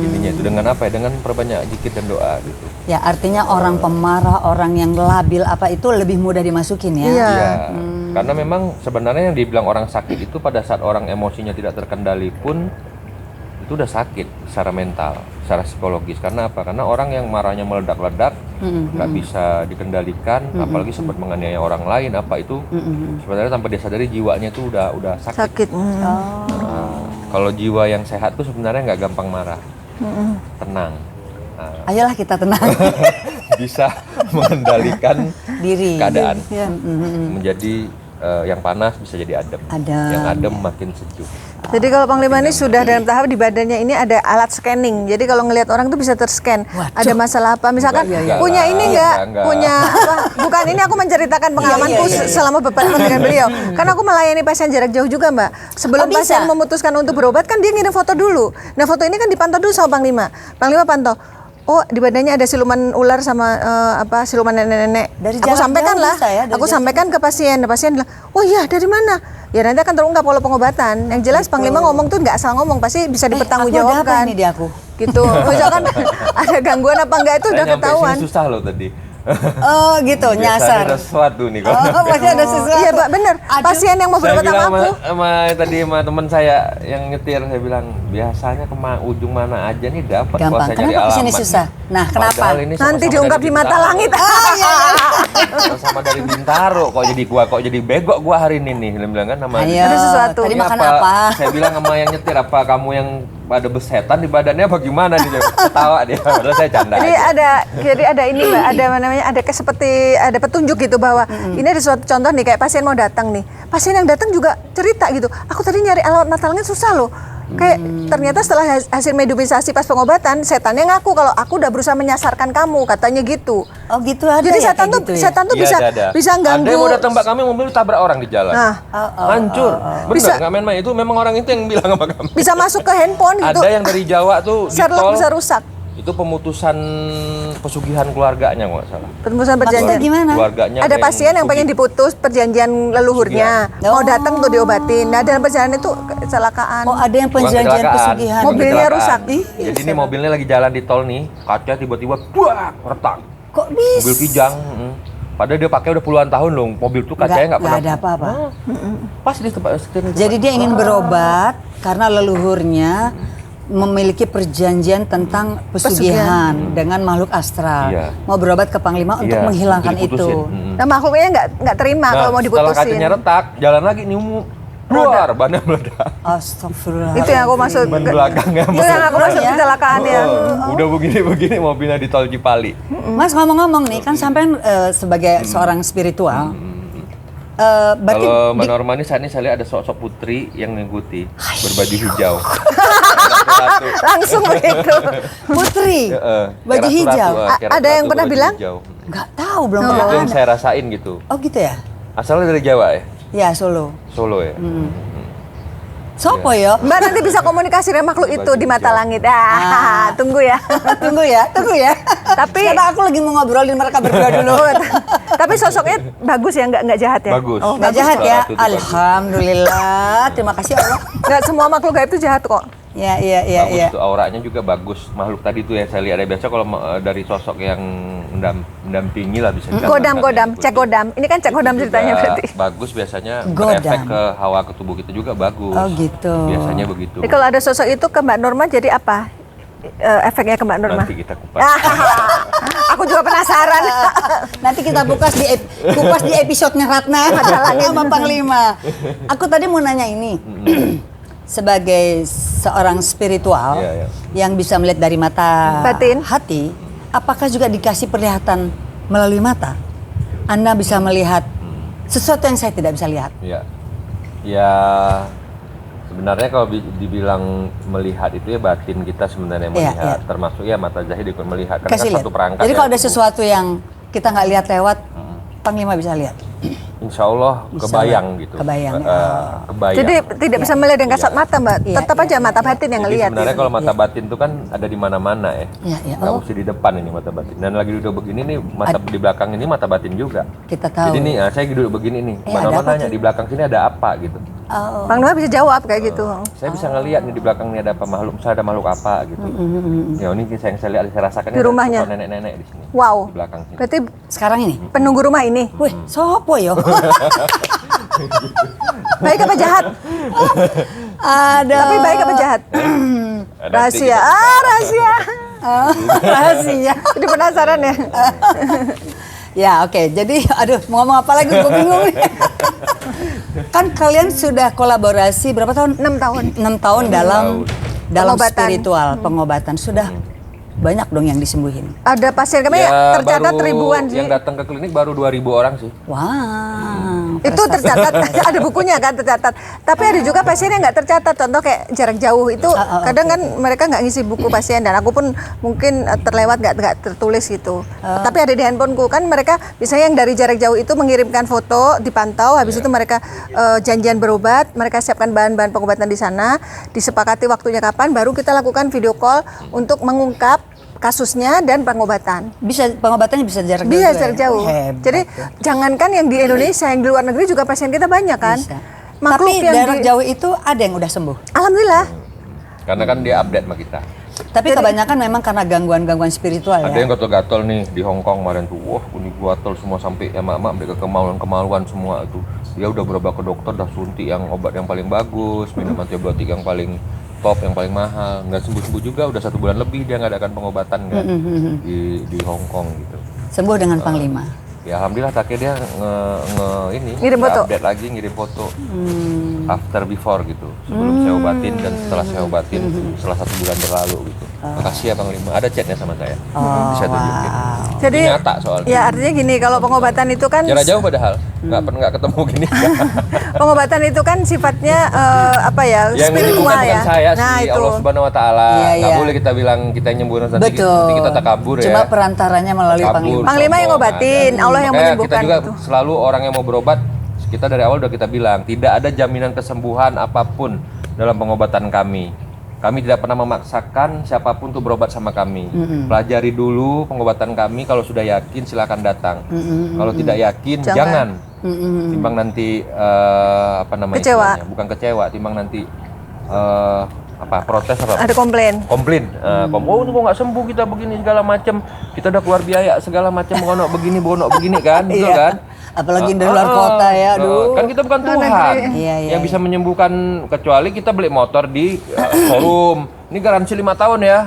Ininya itu dengan apa ya? Dengan perbanyak zikir dan doa gitu. ya artinya orang pemarah, orang yang labil apa itu lebih mudah dimasukin ya. Iya. Iya. Karena memang sebenarnya yang dibilang orang sakit itu pada saat orang emosinya tidak terkendali pun itu udah sakit secara mental, secara psikologis. Karena apa? Karena orang yang marahnya meledak-ledak, nggak bisa dikendalikan, apalagi sempat menganiaya orang lain, apa itu sebenarnya tanpa dia sadari jiwanya itu udah sakit. Kalau jiwa yang sehat tuh sebenarnya nggak gampang marah, tenang. Ayolah kita tenang. Bisa mengendalikan Diri. keadaan, Ya. menjadi yang panas bisa jadi adem, Adem. yang adem makin sejuk. Jadi kalau Panglima ini sudah dalam tahap di badannya ini ada alat scanning. Jadi kalau ngelihat orang tuh bisa terscan. Waduh. Ada masalah apa? Misalkan Enggak punya lah. ini enggak? Enggak. Punya apa? Bukan, ini aku menceritakan pengalamanku selama beberapa tahun dengan beliau. Karena aku melayani pasien jarak jauh juga, Mbak. Sebelum Oh, bisa? pasien memutuskan untuk berobat kan dia ngirim foto dulu. Nah, foto ini kan dipantau dulu sama Panglima. Panglima pantau. Oh, di badannya ada siluman ular sama siluman nenek-nenek. Dari Aku jarak sampaikan jauh lah. bisa ya, dari Aku jarak sampaikan ke pasien. Pasien bilang, "Oh iya, dari mana?" Ya nanti akan terungkap oleh pengobatan. Yang jelas Panglima ngomong tuh nggak asal ngomong, pasti bisa Aku ada dipertanggungjawabkan. apa ini di aku? Gitu. Misalkan ada gangguan apa enggak itu udah Saya nyampe ketahuan. sini susah loh tadi. Oh gitu, Biasanya nyasar. ada sesuatu nih kalau. Oh, pasti ada sesuatu. Iya, Pak, bener. Aduh. Pasien yang mau Saya berobat bilang sama aku. sama teman saya yang nyetir, saya bilang biasanya ujung mana aja nih dapat. Gampang. Kalau saya nyari Kenapa kesini alamat susah? nih. Nah, kenapa? Padahal ini Nanti sama-sama diungkap dari di mata Bintaro. langit. Sama dari Bintaro, kok jadi bego gua hari ini nih. Dia bilang kan nama Ayo, Ada sesuatu. tadi Ini makan apa? Saya bilang sama yang nyetir, apa kamu yang ada besetan di badannya apa gimana nih? Dia ketawa dia. Padahal saya canda Jadi aja. ada ini Mbak, ada apa namanya, ada seperti ada petunjuk gitu bahwa ini ada suatu contoh nih, kayak pasien mau datang nih. Pasien yang datang juga cerita gitu. Aku tadi nyari alamat mata langit susah loh. Kayak ternyata setelah hasil mediumisasi pas pengobatan, setannya ngaku kalau aku udah berusaha menyasarkan kamu, katanya gitu. Oh gitu ada Jadi ya setan kayak tuh gitu ya? setan tuh Iya, bisa ada. bisa ganggu. Ada yang mau datang mbak kami, mobil tabrak orang di jalan. Nah, Hancur. Bener, Bisa- nggak main-main. Itu memang orang itu yang bilang sama kami. bisa masuk ke handphone gitu. Ada yang dari Jawa tuh di Sherlock tol, bisa rusak. itu pemutusan pesugihan keluarganya kalau nggak salah. Permusuhan Maksudnya perjanjian. gimana? Keluarganya Ada pasien yang pengen diputus perjanjian leluhurnya, Pesugihan. mau datang untuk diobatin. Nah, dalam perjalanan itu kecelakaan. Oh ada yang Bukan perjanjian kecelakaan, pesugihan. bukan Mobilnya kecelakaan. rusak. Jadi ini mobilnya lagi jalan di tol nih, kaca tiba-tiba buak, retak. Kok bisa? Mobil kijang. Padahal dia pakai udah puluhan tahun loh, mobil tuh kacanya nggak pernah. ada apa-apa. Pas di tempat setir. Jadi dia ingin berobat karena leluhurnya memiliki perjanjian tentang pesugihan dengan makhluk astral. Iya. Mau berobat ke Panglima untuk Iya, menghilangkan untuk itu. diputusin. Nah, makhluknya nggak terima kalau mau setelah diputusin. kacanya retak, jalan lagi nih keluar, bannya meledak. Astagfirullah. Itu yang aku maksud. Ban belakangnya Itu yang aku maksud Ya. kecelakaan ya. Udah begini-begini mobilnya di tol Cipali. Mas ngomong-ngomong nih kan sampean sebagai seorang spiritual. Berarti Kalau Mbak Norma ini saat ini saya lihat ada sosok putri yang mengikuti berbaju hijau. Langsung begitu. Putri Heeh, baju kayak hijau. ratu-ratu, kayak Ada yang ratu-ratu pernah baju bilang? hijau. Nggak tahu belum Itu pernah. yang saya rasain gitu. Oh gitu ya? Asalnya dari Jawa ya? Ya Solo. Solo ya? Sopo yo? Mbak nanti bisa komunikasi dengan makhluk itu di mata hijau. langit. Tunggu ya. Tunggu ya, tunggu ya. Tapi- sekarang aku lagi mau ngobrolin mereka berdua dulu. Tapi sosoknya bagus ya, nggak jahat ya. Bagus. Oh, Nggak jahat ya? Ratu itu bagus. Alhamdulillah. Terima kasih Allah. nggak semua makhluk gaib itu jahat kok. Ya, iya, iya, Bagus iya. tuh, auranya juga bagus. Makhluk tadi tuh yang saya lihat. Ada biasa kalau dari sosok yang mendampingi lah bisa dikatakan. Godam, cek godam. Ini kan cek godam Itu ceritanya juga berarti. bagus biasanya, Godam. berefek ke hawa ke tubuh kita juga bagus. Oh, gitu. Biasanya begitu. Jadi kalau ada sosok itu ke Mbak Norma jadi apa? Efeknya ke Mbak Norma? Nanti kita kupas. Aku juga penasaran. Nanti kita kupas di episode-nya Ratna sama Panglima. Aku tadi mau nanya ini. Sebagai seorang spiritual Iya, iya. yang bisa melihat dari mata Batin. hati, apakah juga dikasih perlihatan melalui mata? Anda bisa melihat sesuatu yang saya tidak bisa lihat. Ya, ya sebenarnya kalau dibilang melihat itu ya batin kita sebenarnya Iya, melihat, iya. termasuk ya mata zahir ikut melihat. Kan Kasih lihat. satu perangkat. Jadi ya, kalau ada tubuh. sesuatu yang kita nggak lihat lewat, Panglima bisa lihat. Insya Allah Bisa kebayang lah. gitu. Kebayang, Kebayang. Jadi tidak bisa melihat dengan kasat mata, Mbak. Iya, Tetap iya, aja mata batin yang Jadi ngelihat. sebenarnya kalau mata batin itu kan ada di mana-mana ya. Iya, iya. Nggak Oh. mesti di depan ini mata batin. Dan lagi duduk begini nih mata di belakang ini mata batin juga. Kita tahu. Jadi nih saya duduk begini nih. ada Mana apa nanya tuh? di belakang sini ada apa gitu. Oh. Bang Norma bisa jawab kayak gitu. Saya bisa ngelihat nih di belakang ini ada apa makhluk. Misalnya ada makhluk apa gitu. Ya ini yang saya lihat, saya rasakan Di ada rumahnya? sosok nenek-nenek di sini. Wow. Di belakang sini. Berarti Sekarang ini. penunggu rumah ini Wih, sopo yo? baik apa jahat? Ada. Tapi baik apa jahat? Rahasia, rahasia. Oh, rahasia. Jadi penasaran ya? Ya oke, jadi aduh mau ngomong apa lagi gue bingung. Kan kalian sudah kolaborasi berapa tahun? 6 tahun. 6 tahun dalam Pengobatan. spiritual, pengobatan. Sudah banyak dong yang disembuhin. Ada pasien kami Ya, tercatat baru ribuan sih. yang datang ke klinik baru 2.000 orang sih. Wow. Itu tercatat, ada bukunya kan tercatat. Tapi ada juga pasien yang nggak tercatat. Contoh kayak jarak jauh itu kadang kan mereka nggak ngisi buku pasien dan aku pun mungkin terlewat nggak tertulis gitu. Tapi ada di handphoneku kan mereka biasanya yang dari jarak jauh itu mengirimkan foto, dipantau, habis itu mereka janjian berobat, mereka siapkan bahan-bahan pengobatan di sana, disepakati waktunya kapan, baru kita lakukan video call untuk mengungkap kasusnya dan pengobatan. Bisa pengobatannya bisa jarak jauh. Bisa juga jarak ya? jauh. Hebat Jadi ya. jangankan yang di Indonesia, yang di luar negeri juga pasien kita banyak kan. Bisa. Makhluk Tapi yang jarak jauh itu ada yang udah sembuh. Alhamdulillah. Karena kan dia update sama kita. Tapi kebanyakan memang karena gangguan-gangguan spiritual Ada ya. yang gatal-gatal nih di Hong Kong kemarin tuh, wah ini gatal semua sampai emak-emak mereka kemaluan semua itu. Dia udah berobat ke dokter, udah suntik yang obat yang paling bagus, minum antibiotik yang paling top, yang paling mahal, nggak sembuh-sembuh juga, udah 1 bulan lebih dia ngadakan pengobatan kan di Hong Kong gitu. Sembuh dengan Panglima. Ya alhamdulillah taknya dia Ngirim foto. update lagi, ngirim foto after before gitu, sebelum saya obatin dan setelah saya obatin setelah 1 bulan berlalu gitu. Makasih ya Panglima, ada chatnya sama saya, bisa tunjukin. Jadi Ini nyata soalnya. ya artinya gini, kalau pengobatan itu kan Jarak jauh padahal nggak ketemu gini. pengobatan itu kan sifatnya apa ya, Yang spiritual menyembuhkan ya. bukan saya Nah, sih, itu. Allah Subhanahu Wa Taala. Iya, Nggak iya. boleh kita bilang kita yang nyembuhin nanti Betul. kita takabur ya. Cuma perantaranya melalui Takabur, Panglima. Panglima yang sombong, ngobatin, ada. Allah yang Makanya menyembuhkan kita juga gitu. selalu orang yang mau berobat, kita dari awal udah kita bilang tidak ada jaminan kesembuhan apapun dalam pengobatan kami. Kami tidak pernah memaksakan siapapun untuk berobat sama kami. Pelajari dulu pengobatan kami, kalau sudah yakin silakan datang. Kalau tidak yakin jangan. Timbang nanti apa namanya? Kecewa. istilahnya? Bukan kecewa, timbang nanti protes apa? Ada komplain. Komplain, oh kok nggak sembuh kita begini segala macam, kita udah keluar biaya segala macam, bonok begini kan, betul Iya. kan? Apalagi dari luar kota ya, aduh. Kan kita bukan Tuhan Iya, iya, yang bisa menyembuhkan, kecuali kita beli motor di showroom. Ini garansi 5 tahun ya.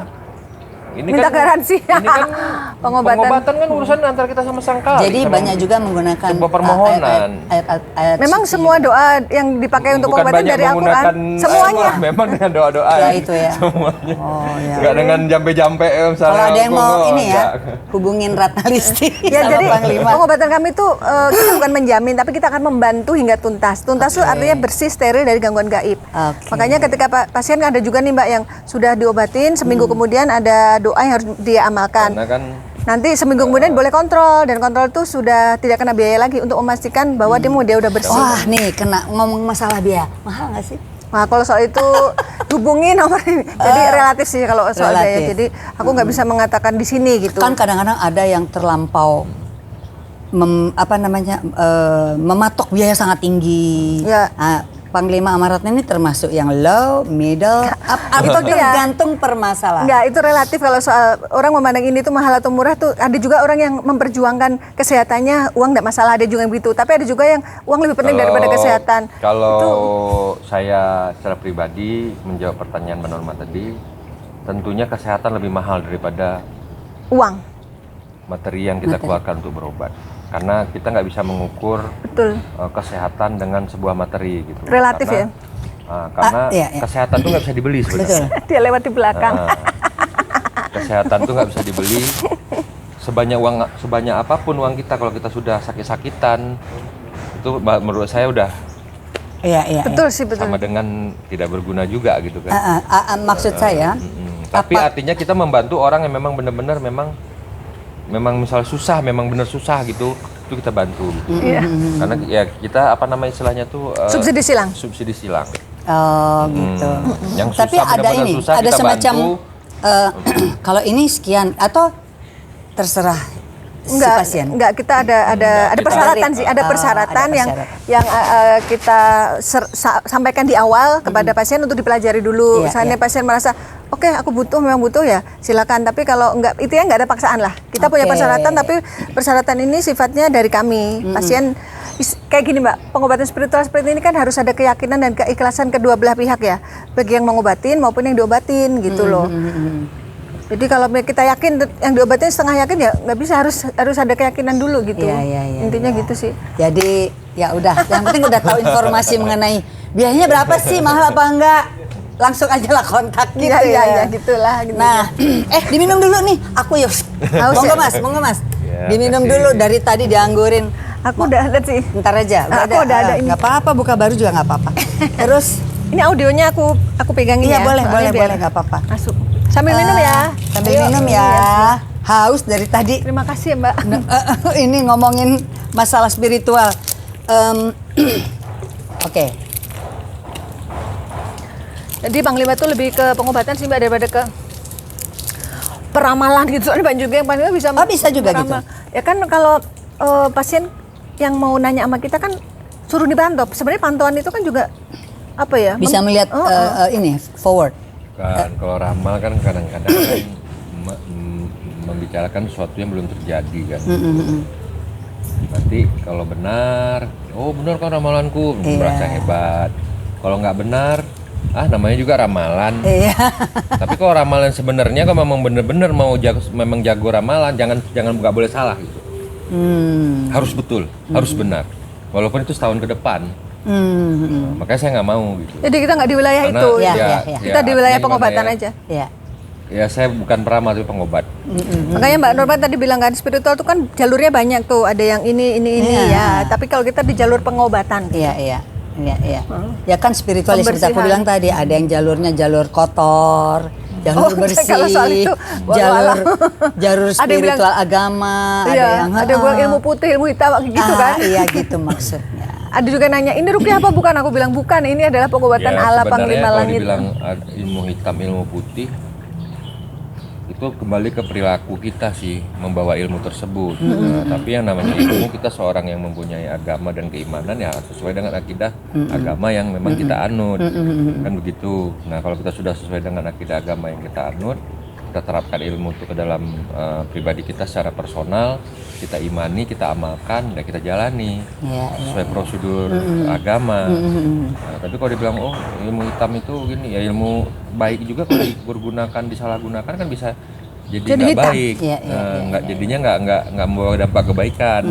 Ini Minta garansi. Ini kan Pengobatan. kan urusan antara kita sama Sang Kali. Jadi sama banyak juga menggunakan sebuah permohonan. ayat Memang suci. semua doa yang dipakai untuk Bukan pengobatan banyak dari Al-Quran. menggunakan Semuanya. Al-Quran, memang dengan doa-doa Ya, itu ya. semuanya. Oh, ya. Nggak dengan jampe-jampe misalnya. Kalau ada yang mau ini ya, enggak. hubungin Ratna Listi Ya, sama jadi Panglima. pengobatan kami itu kita bukan menjamin, tapi kita akan membantu hingga tuntas. Tuntas itu artinya bersih, steril dari gangguan gaib. Oke. Makanya ketika pasien kan ada juga nih Mbak yang sudah diobatin, seminggu kemudian ada doa yang harus dia amalkan. Karena kan Nanti seminggu kemudian boleh kontrol, dan kontrol itu sudah tidak kena biaya lagi untuk memastikan bahwa dia udah bersih. Wah nih kena ngomong masalah biaya, mahal nggak sih? Nah, kalau soal itu hubungi nomor ini. Jadi relatif sih kalau soal biaya. Relatif. Jadi aku nggak bisa mengatakan di sini gitu. Kan kadang-kadang ada yang terlampau mematok biaya sangat tinggi. Ya. Nah, Panglima Amaratna ini termasuk yang low, middle, up, atau Itu dia. tergantung permasalahan. Enggak, itu relatif. Kalau soal orang memandang ini tuh mahal atau murah tuh ada juga orang yang memperjuangkan kesehatannya, uang enggak masalah, ada juga yang begitu. Tapi ada juga yang uang lebih penting daripada kesehatan. Kalau Itu saya secara pribadi menjawab pertanyaan Mbak Norma tadi, tentunya kesehatan lebih mahal daripada uang. materi yang kita keluarkan untuk berobat. Karena kita nggak bisa mengukur Betul. kesehatan dengan sebuah materi gitu. Relatif karena, karena iya. kesehatan tuh nggak bisa dibeli sebenarnya. Betul. Dia lewat di belakang. Kesehatan tuh nggak bisa dibeli. Sebanyak apapun uang kita, kalau kita sudah sakit-sakitan, itu menurut saya udah Iya. Betul sih, betul. sama dengan tidak berguna juga gitu kan. Maksud saya, Tapi artinya kita membantu orang yang memang benar-benar memang misal susah, memang benar susah gitu, itu kita bantu. Iya. Karena ya kita istilahnya tuh Subsidi silang. Subsidi silang. oh gitu. Yang Tapi susah, ada benar-benar ini, susah, ada kita semacam bantu. kalau ini sekian atau terserah Enggak, kita ada persyaratan sih, ada persyaratan yang kita sampaikan di awal kepada pasien untuk dipelajari dulu. Misalnya pasien merasa oke, aku memang butuh ya, silakan. Tapi kalau enggak, itu ya enggak ada paksaan lah. Kita punya persyaratan, tapi persyaratan ini sifatnya dari kami. Pasien kayak gini Mbak, pengobatan spiritual seperti ini kan harus ada keyakinan dan keikhlasan kedua belah pihak ya, bagi yang mengobatin maupun yang diobatin gitu loh. Jadi kalau kita yakin yang diobatin setengah yakin ya nggak bisa, harus ada keyakinan dulu gitu. Intinya gitu sih. Jadi ya udah, yang penting udah tahu informasi mengenai biayanya berapa sih, mahal apa enggak, langsung aja lah kontak gitu ya gitulah. Gitu. Nah, diminum dulu nih, aku yuk. Monggo mas, diminum dulu, dari tadi dianggurin. Aku udah ada sih. Ntar aja. Aku udah ada ini. Nggak apa-apa, buka baru juga nggak apa-apa. Terus ini audionya aku pegangin ya. Iya boleh nggak apa-apa. Masuk. Sambil minum ya. Sambil minum ya. Haus dari tadi. Terima kasih ya Mbak. Ini ngomongin masalah spiritual. Oke. Jadi Bang Lima tuh lebih ke pengobatan sih Mbak daripada ke peramalan gitu. Soalnya banyak juga yang Bang Lima bisa juga gitu. Ya kan kalau pasien yang mau nanya sama kita kan suruh dipantau. Sebenarnya pantauan itu kan juga apa ya? Bisa melihat ini forward. Kan kalau ramal kan kadang-kadang kan membicarakan sesuatu yang belum terjadi kan. Nanti kalau benar, benar kan ramalanku, merasa hebat. Kalau nggak benar, namanya juga ramalan. Tapi kalau ramalan sebenarnya kalau memang benar-benar mau memang jago ramalan, jangan nggak boleh salah gitu. Harus betul, harus benar. Walaupun itu setahun ke depan. Makanya saya nggak mau gitu. Jadi kita nggak di wilayah karena itu, kita di wilayah pengobatan aja. Ya saya bukan peramal tapi pengobat. Makanya Mbak Norma tadi bilang kan spiritual itu kan jalurnya banyak tuh, ada yang ini ya. Tapi kalau kita di jalur pengobatan. Iya. Ya kan spiritual seperti aku bilang tadi, ada yang jalurnya jalur kotor, jalur bersih, kalau soal itu, jalur spiritual agama, ada yang bilang ilmu putih, ilmu hitam gitu kan. Iya gitu maksudnya. Ada juga nanya, ini rukyah apa bukan? Aku bilang bukan, ini adalah pengobatan ala Panglima Langit. Sebenarnya kalau dibilang ilmu hitam, ilmu putih, itu kembali ke perilaku kita sih, membawa ilmu tersebut. Tapi yang namanya ilmu, kita seorang yang mempunyai agama dan keimanan ya sesuai dengan akidah agama yang memang kita anut. Kan begitu. Nah kalau kita sudah sesuai dengan akidah agama yang kita anut, kita terapkan ilmu itu ke dalam pribadi kita secara personal, kita imani, kita amalkan, dan kita jalani sesuai prosedur agama. Nah, tapi kalau dibilang ilmu hitam itu gini, ya ilmu baik juga kalau dipergunakan, disalahgunakan kan bisa jadi nggak baik. Jadinya nggak membawa dampak kebaikan,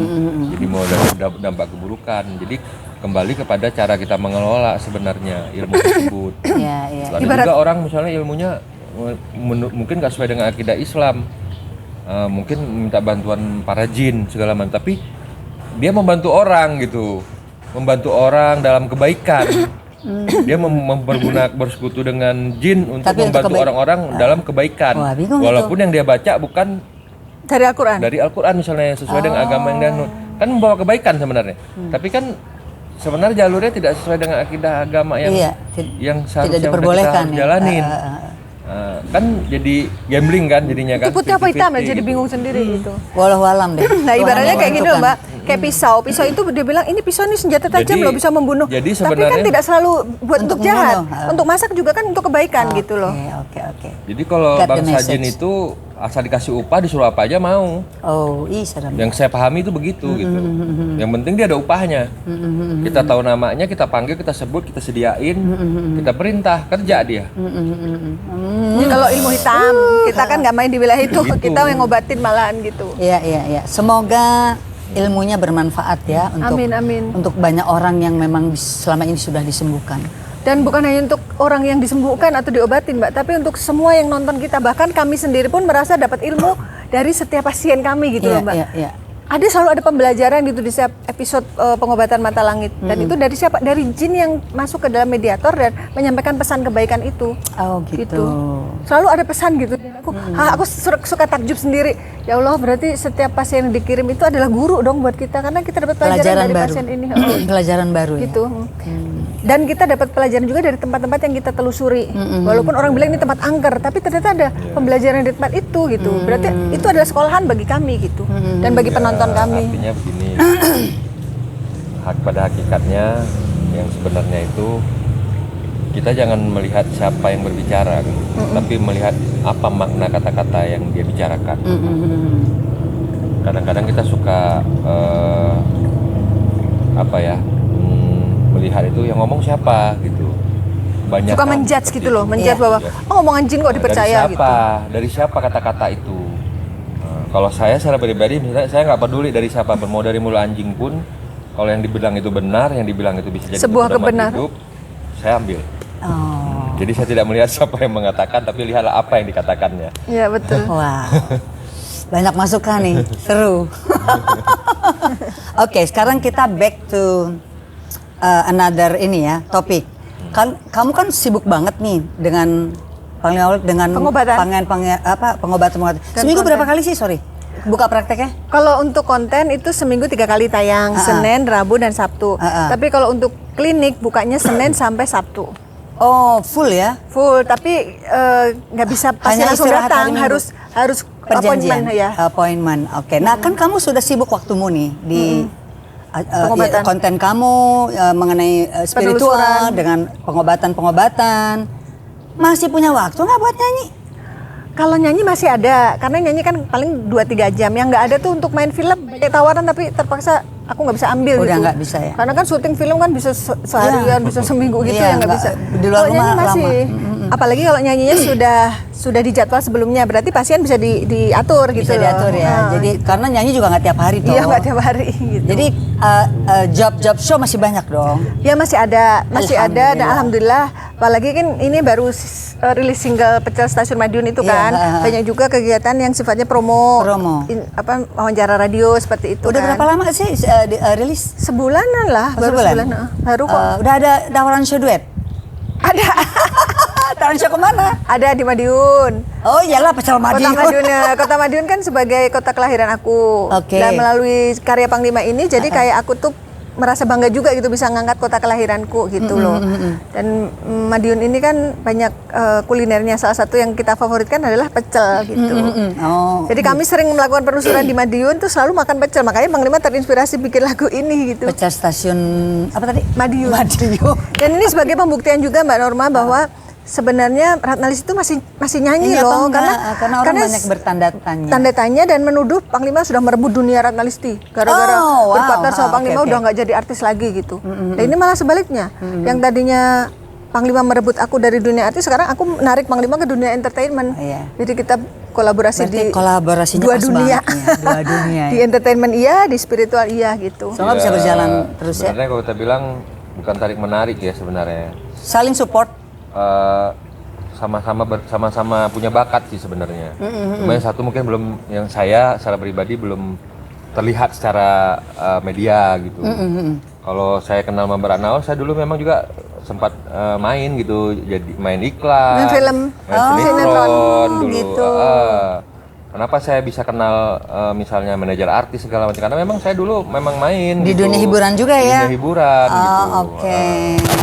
jadi mau dampak keburukan. Jadi kembali kepada cara kita mengelola sebenarnya ilmu tersebut. Ada juga orang misalnya ilmunya mungkin nggak sesuai dengan akidah Islam, mungkin minta bantuan para jin segala macam, tapi dia membantu orang gitu, membantu orang dalam kebaikan. Dia bersekutu dengan jin untuk membantu orang-orang dalam kebaikan. Walaupun yang dia baca bukan dari Al-Quran misalnya, sesuai dengan agama yang dia anut, kan membawa kebaikan sebenarnya. Tapi kan sebenarnya jalurnya tidak sesuai dengan akidah agama yang seharusnya kita jalanin. Kan jadi gambling kan jadinya kan. Itu putih apa hitam ya, jadi bingung sendiri gitu. Walau-alam deh. Nah ibaratnya kayak gini loh Mbak, kayak pisau itu dia bilang ini pisau ini senjata tajam loh, bisa membunuh. Tapi kan tidak selalu buat untuk jahat, untuk masak juga kan untuk kebaikan gitu loh. Oke. Jadi kalau bangsa jin itu asal dikasih upah disuruh apa aja mau. Serem. Yang saya pahami itu begitu gitu. Yang penting dia ada upahnya. Kita tahu namanya, kita panggil, kita sebut, kita sediain, kita perintah, kerja dia. Ini kalau ilmu hitam, kita kan nggak main di wilayah itu, gitu. Kita yang ngobatin malahan gitu. Iya. Semoga ilmunya bermanfaat ya untuk banyak orang yang memang selama ini sudah disembuhkan. Dan bukan hanya untuk orang yang disembuhkan atau diobatin Mbak, tapi untuk semua yang nonton kita. Bahkan kami sendiri pun merasa dapat ilmu dari setiap pasien kami gitu loh Mbak. Ada selalu ada pembelajaran gitu di setiap episode pengobatan mata langit. Dan itu dari siapa? Dari jin yang masuk ke dalam mediator dan menyampaikan pesan kebaikan itu. Gitu. Selalu ada pesan gitu. Aku suka takjub sendiri. Ya Allah, berarti setiap pasien yang dikirim itu adalah guru dong buat kita, karena kita dapat pelajaran dari baru. pasien ini. Pelajaran baru gitu. Ya. Dan kita dapat pelajaran juga dari tempat-tempat yang kita telusuri. Walaupun orang bilang ini tempat angker, tapi ternyata ada pembelajaran di tempat itu gitu. Berarti itu adalah sekolahan bagi kami gitu. Dan bagi penonton kami. Artinya begini, pada hakikatnya yang sebenarnya itu kita jangan melihat siapa yang berbicara, gitu, tapi melihat apa makna kata-kata yang dia bicarakan. Kadang-kadang kita suka melihat itu yang ngomong siapa gitu. Banyak Suka menjudge gitu loh, menjudge bahwa oh ngomong anjing kok dipercaya gitu. Dari siapa kata-kata itu? Kalau saya secara pribadi, misalnya saya nggak peduli dari siapa pun, mau dari mulut anjing pun, kalau yang dibilang itu benar, yang dibilang itu bisa jadi Sebuah pedoman kebenaran. hidup, saya ambil. Oh. Jadi saya tidak melihat siapa yang mengatakan, tapi lihatlah apa yang dikatakannya. Iya betul. Wow. Banyak masukan nih, seru. Oke, sekarang kita back to another ini ya, topik. Kan kamu kan sibuk banget nih dengan Pengobatan. pengobatan. Seminggu konten. berapa kali sih, sorry? Buka prakteknya? Kalau untuk konten itu seminggu 3 kali tayang, Senin, Rabu, dan Sabtu. Tapi kalau untuk klinik bukanya Senin sampai Sabtu. Oh, full ya? Full, tapi nggak bisa pasien Hanya langsung istirahat datang, hari Minggu. harus Perjanjian. appointment ya. Appointment. Oke. Nah, kan kamu sudah sibuk waktumu nih di Pengobatan. konten kamu mengenai spiritual Penelusuran. dengan pengobatan. Masih punya waktu nggak buat nyanyi? Kalau nyanyi masih ada, karena nyanyi kan paling 2-3 jam. Yang nggak ada tuh untuk main film, banyak tawaran tapi terpaksa aku nggak bisa ambil Udah gitu. nggak bisa ya? Karena kan syuting film kan bisa seharian, bisa seminggu gitu Iya, ya nggak nggak- bisa. di luar Kalau rumah nyanyi masih. lama. Apalagi kalau nyanyinya sudah dijadwal sebelumnya, berarti pasien bisa diatur gitu Bisa loh. diatur ya. Nah, Jadi karena nyanyi juga nggak tiap hari toh. iya nggak tiap hari gitu. Jadi job show masih banyak dong. Ya masih ada dan Alhamdulillah. alhamdulillah. Apalagi kan ini baru rilis single Pecel Stasiun Madiun itu Iya, kan. Banyak juga kegiatan yang sifatnya promo. Wawancara radio seperti itu Udah kan. berapa lama sih rilis? Sebulanan lah, Oh, baru sebulan? sebulan. Baru kok. Udah ada tawaran show duet? Ada Tawaran show kemana? ada di Madiun. Oh iyalah, Pecel Madiun. Kota Madiun kan sebagai kota kelahiran aku. Oke. Dan melalui karya Panglima ini jadi kayak aku tuh merasa bangga juga gitu bisa ngangkat kota kelahiranku gitu loh. Dan Madiun ini kan banyak kulinernya, salah satu yang kita favoritkan adalah pecel gitu. Oh. Jadi kami sering melakukan penelusuran di Madiun tuh selalu makan pecel, makanya Panglima terinspirasi bikin lagu ini gitu. Pecel Stasiun apa tadi? Madiun. Madiun. Dan ini sebagai pembuktian juga Mbak Norma bahwa sebenarnya Ratnalis itu masih nyanyi Iya, loh, apa enggak? Karena orang banyak bertanda tanya. tanda tanya dan menuduh Panglima sudah merebut dunia Ratnalisti gara-gara Oh, wow. berpartner sama Panglima Oke. udah nggak jadi artis lagi gitu. Dan ini malah sebaliknya, yang tadinya Panglima merebut aku dari dunia artis, sekarang aku menarik Panglima ke dunia entertainment. Iya. Jadi kita kolaborasi Berarti di kolaborasinya dua pas dunia, banget ya, dua dunia di ya. entertainment iya, di spiritual iya gitu. Semoga bisa berjalan terus ya. Sebenarnya kalau kita bilang bukan tarik menarik ya sebenarnya. Saling support. Sama-sama punya bakat sih sebenarnya. Cuma yang satu mungkin belum, yang saya secara pribadi belum terlihat secara media gitu. Kalau saya kenal Mbak Ratnaul, saya dulu memang juga sempat main gitu, jadi main iklan, Main film. main Oh, sinetron sinetron. dulu. Gitu. Kenapa saya bisa kenal misalnya manajer artis segala macam? Karena memang saya dulu memang main Di gitu. dunia hiburan juga Di ya? dunia hiburan Oh, gitu. oke.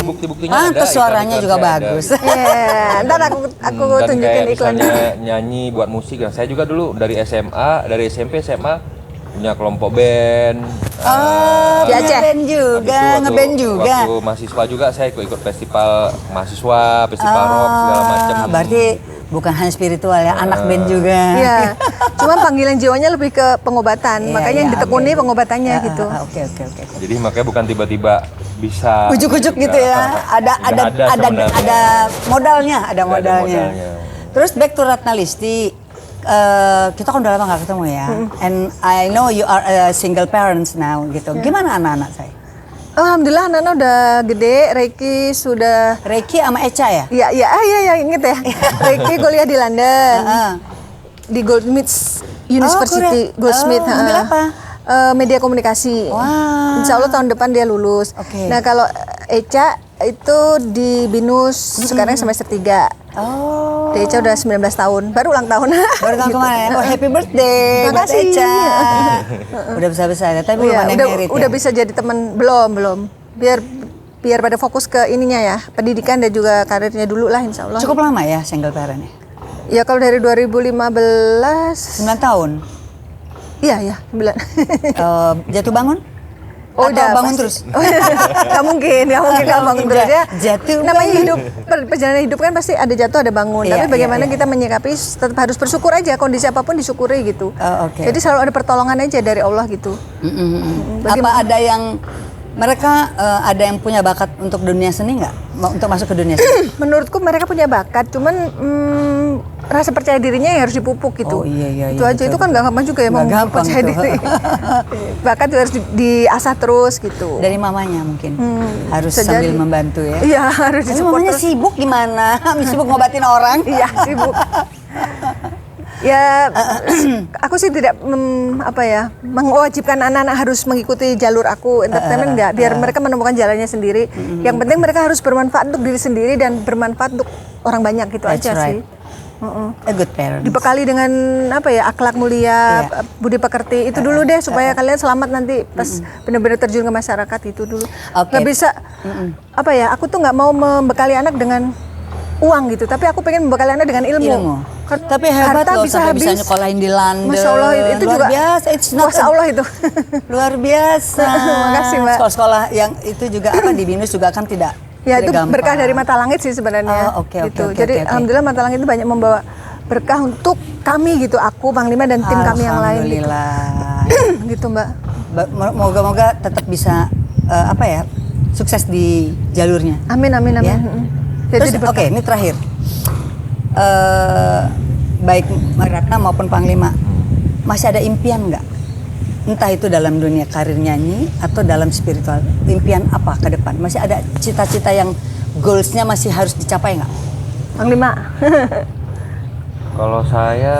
Bukti-buktinya ada. Pantes suaranya iklan-iklan juga saya ada, bagus. gitu. Iya, ntar aku Dan tunjukin kayak iklannya. misalnya nyanyi buat musik. Nah, saya juga dulu dari SMA, dari SMP, SMA punya kelompok band. Di Aceh. Ngeband juga, Habis itu ngeband juga. Waktu mahasiswa juga saya ikut festival mahasiswa, festival rock segala macam. Berarti bukan hanya spiritual ya, anak band juga. Iya, cuma panggilan jiwanya lebih ke pengobatan, Iya, makanya yang iya, ditekuni oke. pengobatannya gitu. Oke. Jadi makanya bukan tiba-tiba bisa Ujuk-ujuk gitu ya. Ada sebenarnya. modalnya, ada Udah ada modalnya. modalnya. Terus back to Ratnalisti. Kita kan udah lama nggak ketemu ya. And I know you are a single parents now gitu. Gimana anak-anak saya? Alhamdulillah anak-anak udah gede, Reiki sudah Reiki sama Echa ya? iya inget ya. Reiki kuliah di London. Heeh. Di Goldsmiths University, kuliah. Goldsmith. Ngambil heeh. apa? Media komunikasi. Wah. Insya Allah tahun depan dia lulus. Oke. Nah kalau Eca itu di BINUS sekarang semester 3. Oh. Eca udah 19 tahun, baru ulang tahun. Baru tahun kemarin. Oh, happy birthday. buat Makasih. Echa. Udah besar-besar ya, tapi belum Iya, ada yang udah, merit udah ya? bisa jadi teman belum. Biar biar pada fokus ke ininya ya, pendidikan dan juga karirnya dulu lah insya Allah. Cukup lama ya single parent ya? Ya kalau dari 2015, 9 tahun? iya 9. Jatuh bangun? Oh, Atau udah bangun pasti. terus? Oh, nggak mungkin nggak bangun terus ya. Jatuh Namanya hidup, perjalanan hidup kan pasti ada jatuh ada bangun. Iya, Tapi bagaimana iya. kita menyikapi, tetap harus bersyukur aja, kondisi apapun disyukuri gitu. Oh, oke. Jadi selalu ada pertolongan aja dari Allah gitu. Apa ada yang mereka ada yang punya bakat untuk dunia seni nggak? Untuk masuk ke dunia seni? Menurutku mereka punya bakat, cuman rasa percaya dirinya yang harus dipupuk gitu. Oh, iya, Itu iya, aja, betul, itu kan nggak gampang juga ya, Nggak mau gampang percaya itu. diri. Bakat juga harus diasah terus gitu. Dari mamanya mungkin harus bisa sambil jadi. membantu ya. Iya, harus Tapi disupport mamanya terus. sibuk gimana? Sibuk ngobatin orang? Iya, sibuk. Ya, aku sih tidak mewajibkan anak-anak harus mengikuti jalur aku entertainment enggak, biar mereka menemukan jalannya sendiri. Yang penting mereka harus bermanfaat untuk diri sendiri dan bermanfaat untuk orang banyak gitu That's aja right. sih. Heeh. A good parent. Dibekali dengan akhlak mulia, Iya. budi pekerti itu dulu deh supaya kalian selamat nanti pas benar-benar terjun ke masyarakat itu dulu. Oke. Nggak bisa aku tuh nggak mau membekali anak dengan uang gitu, tapi aku pengen membekali anak dengan ilmu. Tapi hebat Harta loh bisa sampai bisa habis. nyekolahin di London. Masya Allah itu luar juga biasa. It's not Masya Allah itu. luar biasa. Makasih, Mbak. Sekolah-sekolah yang itu juga di BINUS juga kan tidak. Ya tidak itu gampang. berkah dari mata langit sih sebenarnya. Oh, oke, gitu. oke, Jadi oke. alhamdulillah mata langit itu banyak membawa berkah untuk kami gitu, aku Panglima dan tim kami yang lain gitu. Alhamdulillah. Gitu Mbak. Moga-moga tetap bisa sukses di jalurnya. Amin. Ya. Terus Jadi berkah. oke, ini terakhir. Baik Ratna maupun Panglima, masih ada impian nggak? Entah itu dalam dunia karir nyanyi atau dalam spiritual. Impian apa ke depan? Masih ada cita-cita yang goalsnya masih harus dicapai nggak? Panglima. Kalau saya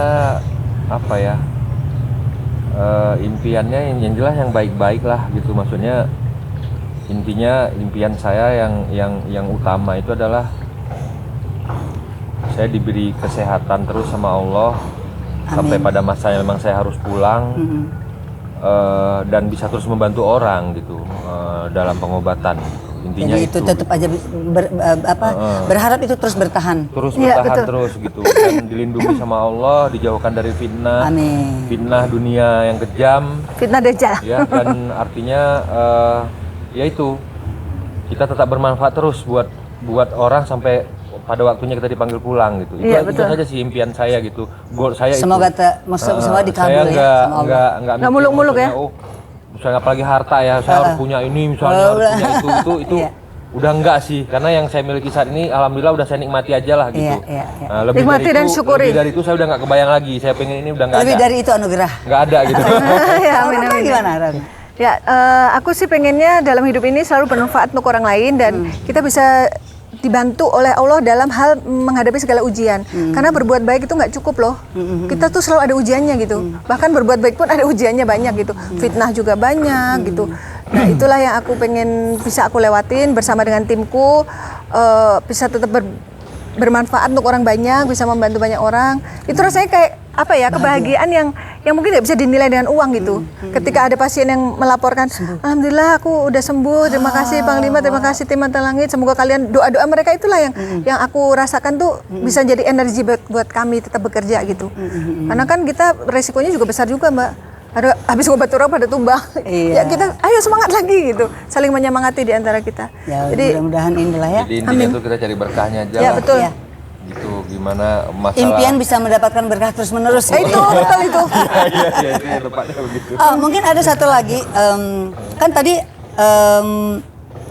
impiannya yang jelas yang baik-baik lah gitu, maksudnya intinya impian saya yang utama itu adalah saya diberi kesehatan terus sama Allah. Amin. Sampai pada masa yang memang saya harus pulang dan bisa terus membantu orang gitu dalam pengobatan. Intinya Jadi itu tetap aja berharap itu terus bertahan. terus Iya, bertahan betul. terus gitu dan dilindungi sama Allah, dijauhkan dari fitnah. Amin. Fitnah dunia yang kejam Fitnah Dajjal. ya, dan artinya yaitu kita tetap bermanfaat terus buat orang sampai pada waktunya kita dipanggil pulang gitu. Iya, Itu betul. saja sih impian saya gitu. Goal saya Semoga itu. semua dikabul saya ya sama Allah. nggak mikir muluk-muluk ya? maksudnya, misalnya apalagi harta ya, saya harus punya ini, misalnya harus punya itu Iya. udah enggak sih, karena yang saya miliki saat ini alhamdulillah udah saya nikmati aja lah gitu. Iya. Nah, lebih Nikmati dari dan itu, syukuri. lebih dari itu saya udah nggak kebayang lagi. Saya pengen ini udah nggak Lebih ada, dari itu anugerah. nggak ada gitu. Ya, amin, Ratna amin. gimana Ratna? Ya, aku sih pengennya dalam hidup ini selalu bermanfaat untuk orang lain dan kita bisa dibantu oleh Allah dalam hal menghadapi segala ujian. Karena berbuat baik itu nggak cukup loh. Kita tuh selalu ada ujiannya gitu. Bahkan berbuat baik pun ada ujiannya banyak gitu. Fitnah juga banyak gitu. Nah, itulah yang aku pengen bisa aku lewatin bersama dengan timku, bisa tetap bermanfaat untuk orang banyak, bisa membantu banyak orang. Itu rasanya kayak kebahagiaan yang mungkin nggak bisa dinilai dengan uang gitu. Ketika ada pasien yang melaporkan, alhamdulillah aku udah sembuh, terima kasih Panglima, terima kasih tim Mata Langit, semoga kalian doa-doa mereka itulah yang aku rasakan tuh bisa jadi energi buat kami tetap bekerja gitu. Karena kan kita resikonya juga besar juga Mbak. Ada habis obat orang pada tumbang. Iya. Ya kita ayo semangat lagi gitu. Saling menyemangati di antara kita. Ya, Jadi mudah-mudahan inilah ya. Jadi intinya tuh kita cari berkahnya aja ya lah. betul. Iya. Gitu, gimana masalah. Impian bisa mendapatkan berkah terus-menerus. Itu betul itu. Iya, itu yang tepatnya begitu. Mungkin ada satu lagi, kan tadi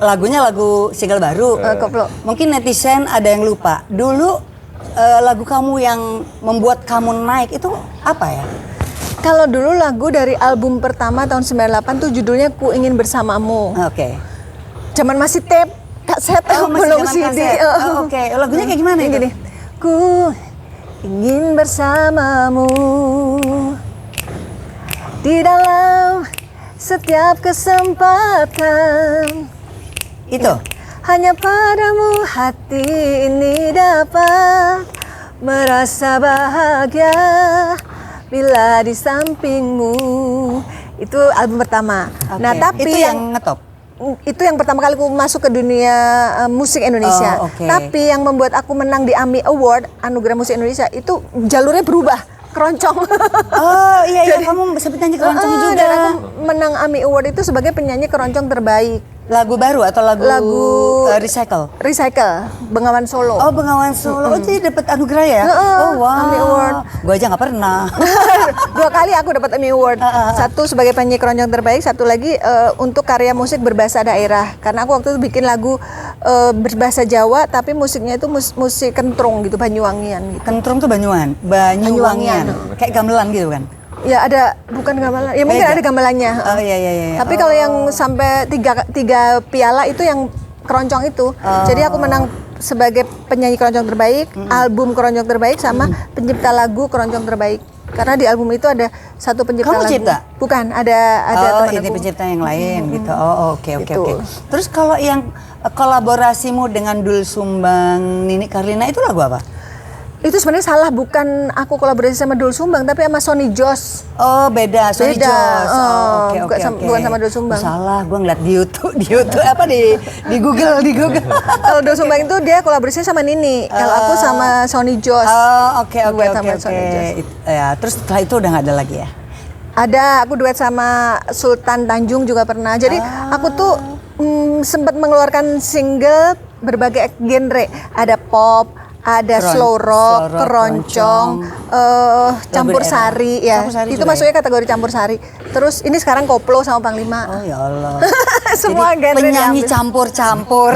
lagunya lagu single baru. Koplo. Mungkin netizen ada yang lupa. Dulu lagu kamu yang membuat kamu naik itu apa ya? Kalau dulu lagu dari album pertama tahun 98 tuh judulnya Ku Ingin Bersamamu. Oke. Zaman masih tape, kaset, Oh, masih belum zaman CD. kaset. Oh, oke. Lagunya kayak gimana itu? Gini. Ku ingin bersamamu di dalam setiap kesempatan. Itu. Hanya padamu hati ini dapat merasa bahagia bila di sampingmu. Itu album pertama. Nah, Oke. tapi itu yang ngetop. itu yang pertama kali aku masuk ke dunia musik Indonesia. Oh, oke. Tapi yang membuat aku menang di AMI Award, Anugerah Musik Indonesia, itu jalurnya berubah, keroncong. Oh iya, kamu sempat nyanyi keroncong juga. Dan aku menang AMI Award itu sebagai penyanyi keroncong terbaik. Lagu baru atau lagu recycle? Recycle, Bengawan Solo. Oh, Bengawan Solo. Oh, jadi dapat anugerah ya? Oh, wow. AMI Award. Gue aja nggak pernah. 2 kali aku dapat AMI Award. Satu sebagai penyanyi keroncong terbaik, satu lagi untuk karya musik berbahasa daerah. Karena aku waktu itu bikin lagu berbahasa Jawa, tapi musiknya itu musik kentrung gitu, Banyuwangian gitu. Kentrung tuh Banyuwangian. Kayak gamelan gitu kan? Ya ada, bukan gamelan. Ya mungkin Beda. ada gamelannya. Oh iya. Tapi kalau yang sampai tiga piala itu yang keroncong itu. Jadi aku menang sebagai penyanyi keroncong terbaik, album keroncong terbaik, sama pencipta lagu keroncong terbaik. Karena di album itu ada satu pencipta Kamu lagu. cipta? Bukan, ada teman ini aku. pencipta yang lain gitu. Oh, oke. Gitu. Terus kalau yang kolaborasimu dengan Dul Sumbang, Nini Carlina itu lagu apa? Itu sebenarnya salah, bukan aku kolaborasi sama Dul Sumbang, tapi sama Sony Jos. Oh beda, Sony Beda. Jos. Oh, oke. Bukan sama Dul Sumbang. Salah, gue ngeliat di YouTube apa di Google. Kalau Dul Sumbang itu dia kolaborasi sama Nini. Kalau aku sama Sony Jos. Oh oke. Duet sama Sony Jos. Ya, terus setelah itu udah nggak ada lagi ya? Ada, aku duet sama Sultan Tanjung juga pernah. Jadi aku tuh sempat mengeluarkan single berbagai genre. Ada pop, ada slow rock, keroncong, campur sari ya. Campur sari itu juga masuknya kategori campur sari. Terus ini sekarang koplo sama Panglima. Oh ya Allah. Semua Jadi genre penyanyi diambil. campur-campur.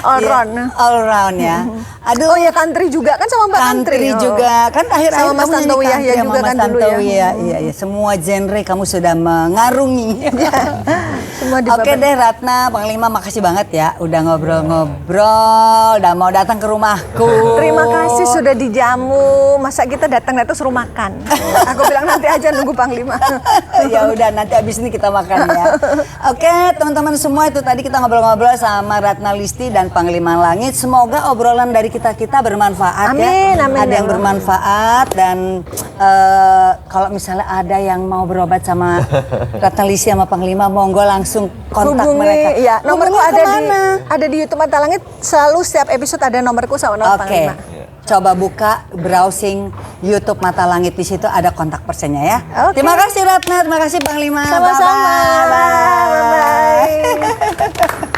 All round. All round ya. Aduh. Oh ya, country juga kan sama Mbak Country Oh. juga kan akhir-akhir Sama Mas kamu nyanyi Tantowi country Yahya sama juga Mas kan dulu ya. Tantowi Iya. Semua genre kamu sudah mengarungi. Semua di Oke deh Ratna, Panglima makasih banget ya udah ngobrol-ngobrol, udah mau datang ke rumahku. Terima kasih sudah dijamu. Masa kita datang suruh makan. Aku bilang nanti aja nunggu Panglima. Ya udah nanti abis ini kita makan ya. Oke teman-teman semua, itu tadi kita ngobrol-ngobrol sama Ratna Listi dan Panglima Langit. Semoga obrolan dari kita bermanfaat. Amin, ya. amin, Ada yang amin. bermanfaat dan kalau misalnya ada yang mau berobat sama Ratna Listi sama Panglima, monggo langsung kontak mereka. Ya, nomorku Hubungnya ada di YouTube Mata Langit. Selalu setiap episode ada nomorku sama nomor Oke. Panglima. Coba buka browsing YouTube Mata Langit, di situ ada kontak personnya ya. Oke. Terima kasih Ratna, terima kasih Panglima. Sama-sama. Bye-bye. Bye-bye.